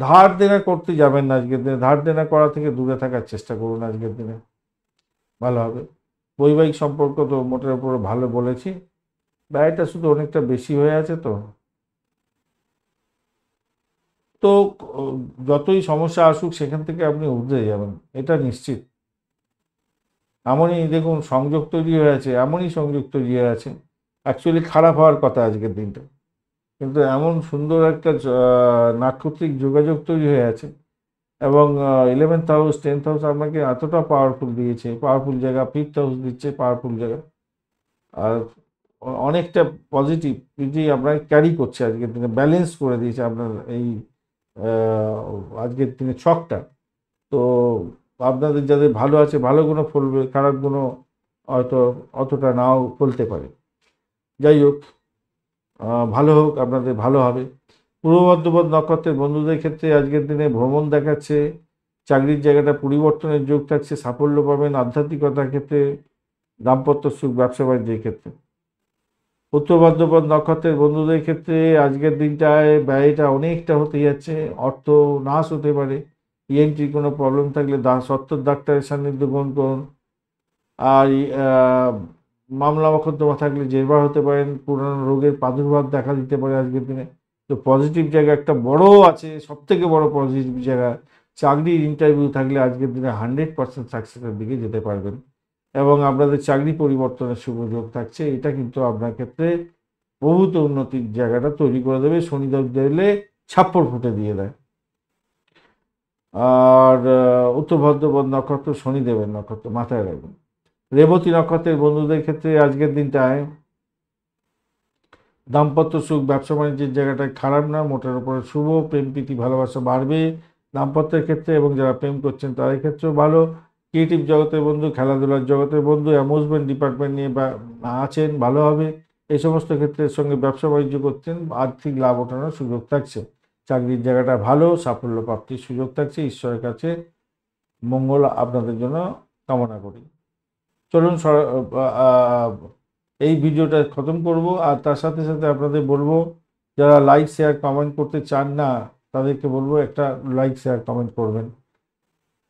ধার দেনা করতে যাবেন না আজকের দিনে, ধার দেনা করা থেকে দূরে থাকার চেষ্টা করুন আজকের দিনে, ভালো হবে। বৈবাহিক সম্পর্ক তো মোটের উপর ভালো বলেছি, ব্যয়টা শুধু অনেকটা বেশি হয়ে আছে। তো তো যতই সমস্যা আসুক সেখান থেকে আপনি উঠে যাবেন, এটা নিশ্চিত। এমনই দেখুন সংযোগ তৈরি হয়ে আছে, এমনই সংযোগ তৈরি হয়ে আছে, অ্যাকচুয়ালি খারাপ হওয়ার কথা আজকের দিনটা, কিন্তু এমন সুন্দর একটা নাক্ষত্রিক যোগাযোগ তৈরি হয়ে আছে। এবং 11th হাউস 10th হাউস আপনাকে এতটা পাওয়ারফুল দিয়েছে, পাওয়ারফুল জায়গা 5th হাউস দিচ্ছে, পাওয়ারফুল জায়গা। আর অনেকটা পজিটিভিটি আপনাকে ক্যারি করছে আজকের দিনে, ব্যালেন্স করে দিয়েছে আপনার এই আজকের দিনে ছকটা। তো আপনাদের যাদের ভালো আছে, ভালো গুণ ফলবে, খারাপ গুণ হয়তো অতটা নাও ফলতে পারে। যাই হোক, ভালো হোক, আপনাদের ভালো হবে। পূর্ব বর্ধমান নক্ষত্রের বন্ধুদের ক্ষেত্রে আজকের দিনে ভ্রমণ দেখাচ্ছে, চাকরির জায়গাটা পরিবর্তনের যোগ থাকছে, সাফল্য পাবেন আধ্যাত্মিকতার ক্ষেত্রে, দাম্পত্য সুখ, ব্যবসা বাণিজ্যের ক্ষেত্রে। উত্তর বর্ধমান নক্ষত্রের বন্ধুদের ক্ষেত্রে আজকের দিনটায় ব্যয়টা অনেকটা হতে যাচ্ছে, অর্থ নাশ হতে পারে। ইএনটির কোনো প্রবলেম থাকলে সত্তর ডাক্তারের সান্নিধ্য গ্রহণ করুন। আর মামলা মোকদ্দমা থাকলে জেরবার হতে পারেন, পুরানো রোগের প্রাদুর্ভাব দেখা দিতে পারে আজকের দিনে। তো পজিটিভ জায়গা একটা বড় আছে, সব থেকে বড় পজিটিভ জায়গা, চাকরির ইন্টারভিউ থাকলে আজকের দিনে 100% সাকসেসের দিকে যেতে পারবেন, এবং আপনাদের চাকরি পরিবর্তনের সুযোগ থাকছে। এটা কিন্তু আপনার ক্ষেত্রে প্রভূত উন্নতির জায়গাটা তৈরি করে দেবে। শনিদেব দিলে ছাপ্পর ফুটে দিয়ে দেয়। আর উত্তর ভাদ্রপদ নক্ষত্র শনিদেবের নক্ষত্র, মাথায় রাখবেন। রেবতী নক্ষত্রের বন্ধুদের ক্ষেত্রে আজকের দিনটায় দাম্পত্য সুখ, ব্যবসা বাণিজ্যের জায়গাটায় খারাপ না, মোটের উপরে শুভ। প্রেম প্রীতি ভালোবাসা বাড়বে দাম্পত্যের ক্ষেত্রে, এবং যারা প্রেম করছেন তাদের ক্ষেত্রেও ভালো। ক্রিয়েটিভ জগতের বন্ধু, খেলাধুলার জগতের বন্ধু, অ্যামিউজমেন্ট ডিপার্টমেন্ট নিয়ে আছেন, ভালো হবে। এই সমস্ত ক্ষেত্রের সঙ্গে ব্যবসা বাণিজ্য করছেন, আর্থিক লাভ ওঠানোর সুযোগ থাকছে। চাকরির জায়গাটা ভালো, সাফল্য প্রাপ্তির সুযোগ থাকছে। ঈশ্বরের কাছে মঙ্গল আপনাদের জন্য কামনা করি। চলুন এই ভিডিওটা খতম করব, আর তার সাথে সাথে আপনাদের বলবো যারা লাইক শেয়ার কমেন্ট করতে চান না তাদেরকে বলবো একটা লাইক শেয়ার কমেন্ট করবেন।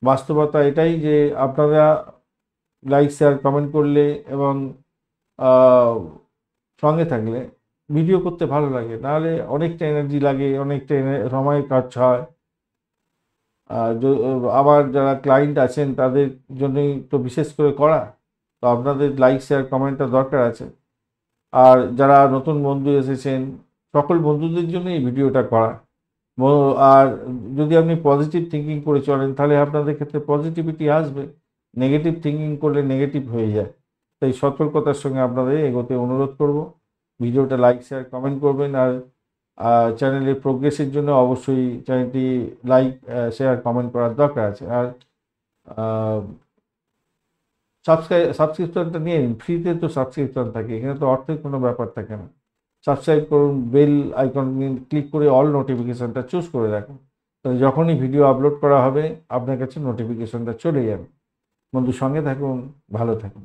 বাস্তবতা এটাই যে আপনারা লাইক শেয়ার কমেন্ট করলে এবং সঙ্গে থাকলে ভিডিও করতে ভালো লাগে, নাহলে অনেকটা এনার্জি লাগে, অনেকটা সময় কাজ হয়। আবার যারা ক্লায়েন্ট আছেন তাদের জন্যই তো বিশেষ করে করা, তো আপনাদের লাইক শেয়ার কমেন্টটা দরকার আছে। আর যারা নতুন বন্ধু এসেছেন সকল বন্ধুদের জন্য এই ভিডিওটা করা। আর যদি আপনি পজিটিভ থিঙ্কিং করে চলেন তাহলে আপনাদের ক্ষেত্রে পজিটিভিটি আসবে, নেগেটিভ থিঙ্কিং করলে নেগেটিভ হয়ে যায়। তাই সতর্কতার সঙ্গে আপনাদের এগোতে অনুরোধ করব। ভিডিওটা লাইক শেয়ার কমেন্ট করবেন, আর চ্যানেলের প্রোগ্রেসের জন্য অবশ্যই চ্যানেলটি লাইক শেয়ার কমেন্ট করার দরকার আছে। আর সাবস্ক্রিপশনটা নিয়ে নিন, ফ্রিতে তো সাবস্ক্রিপশন থাকে, এখানে তো অর্থের কোনো ব্যাপার থাকে না। সাবস্ক্রাইব করুন, বেল আইকন ক্লিক করে অল নোটিফিকেশানটা চুজ করে রাখুন, তাহলে যখনই ভিডিও আপলোড করা হবে আপনার কাছে নোটিফিকেশনটা চলে যাবে। বন্ধু, সঙ্গে থাকুন, ভালো থাকুন।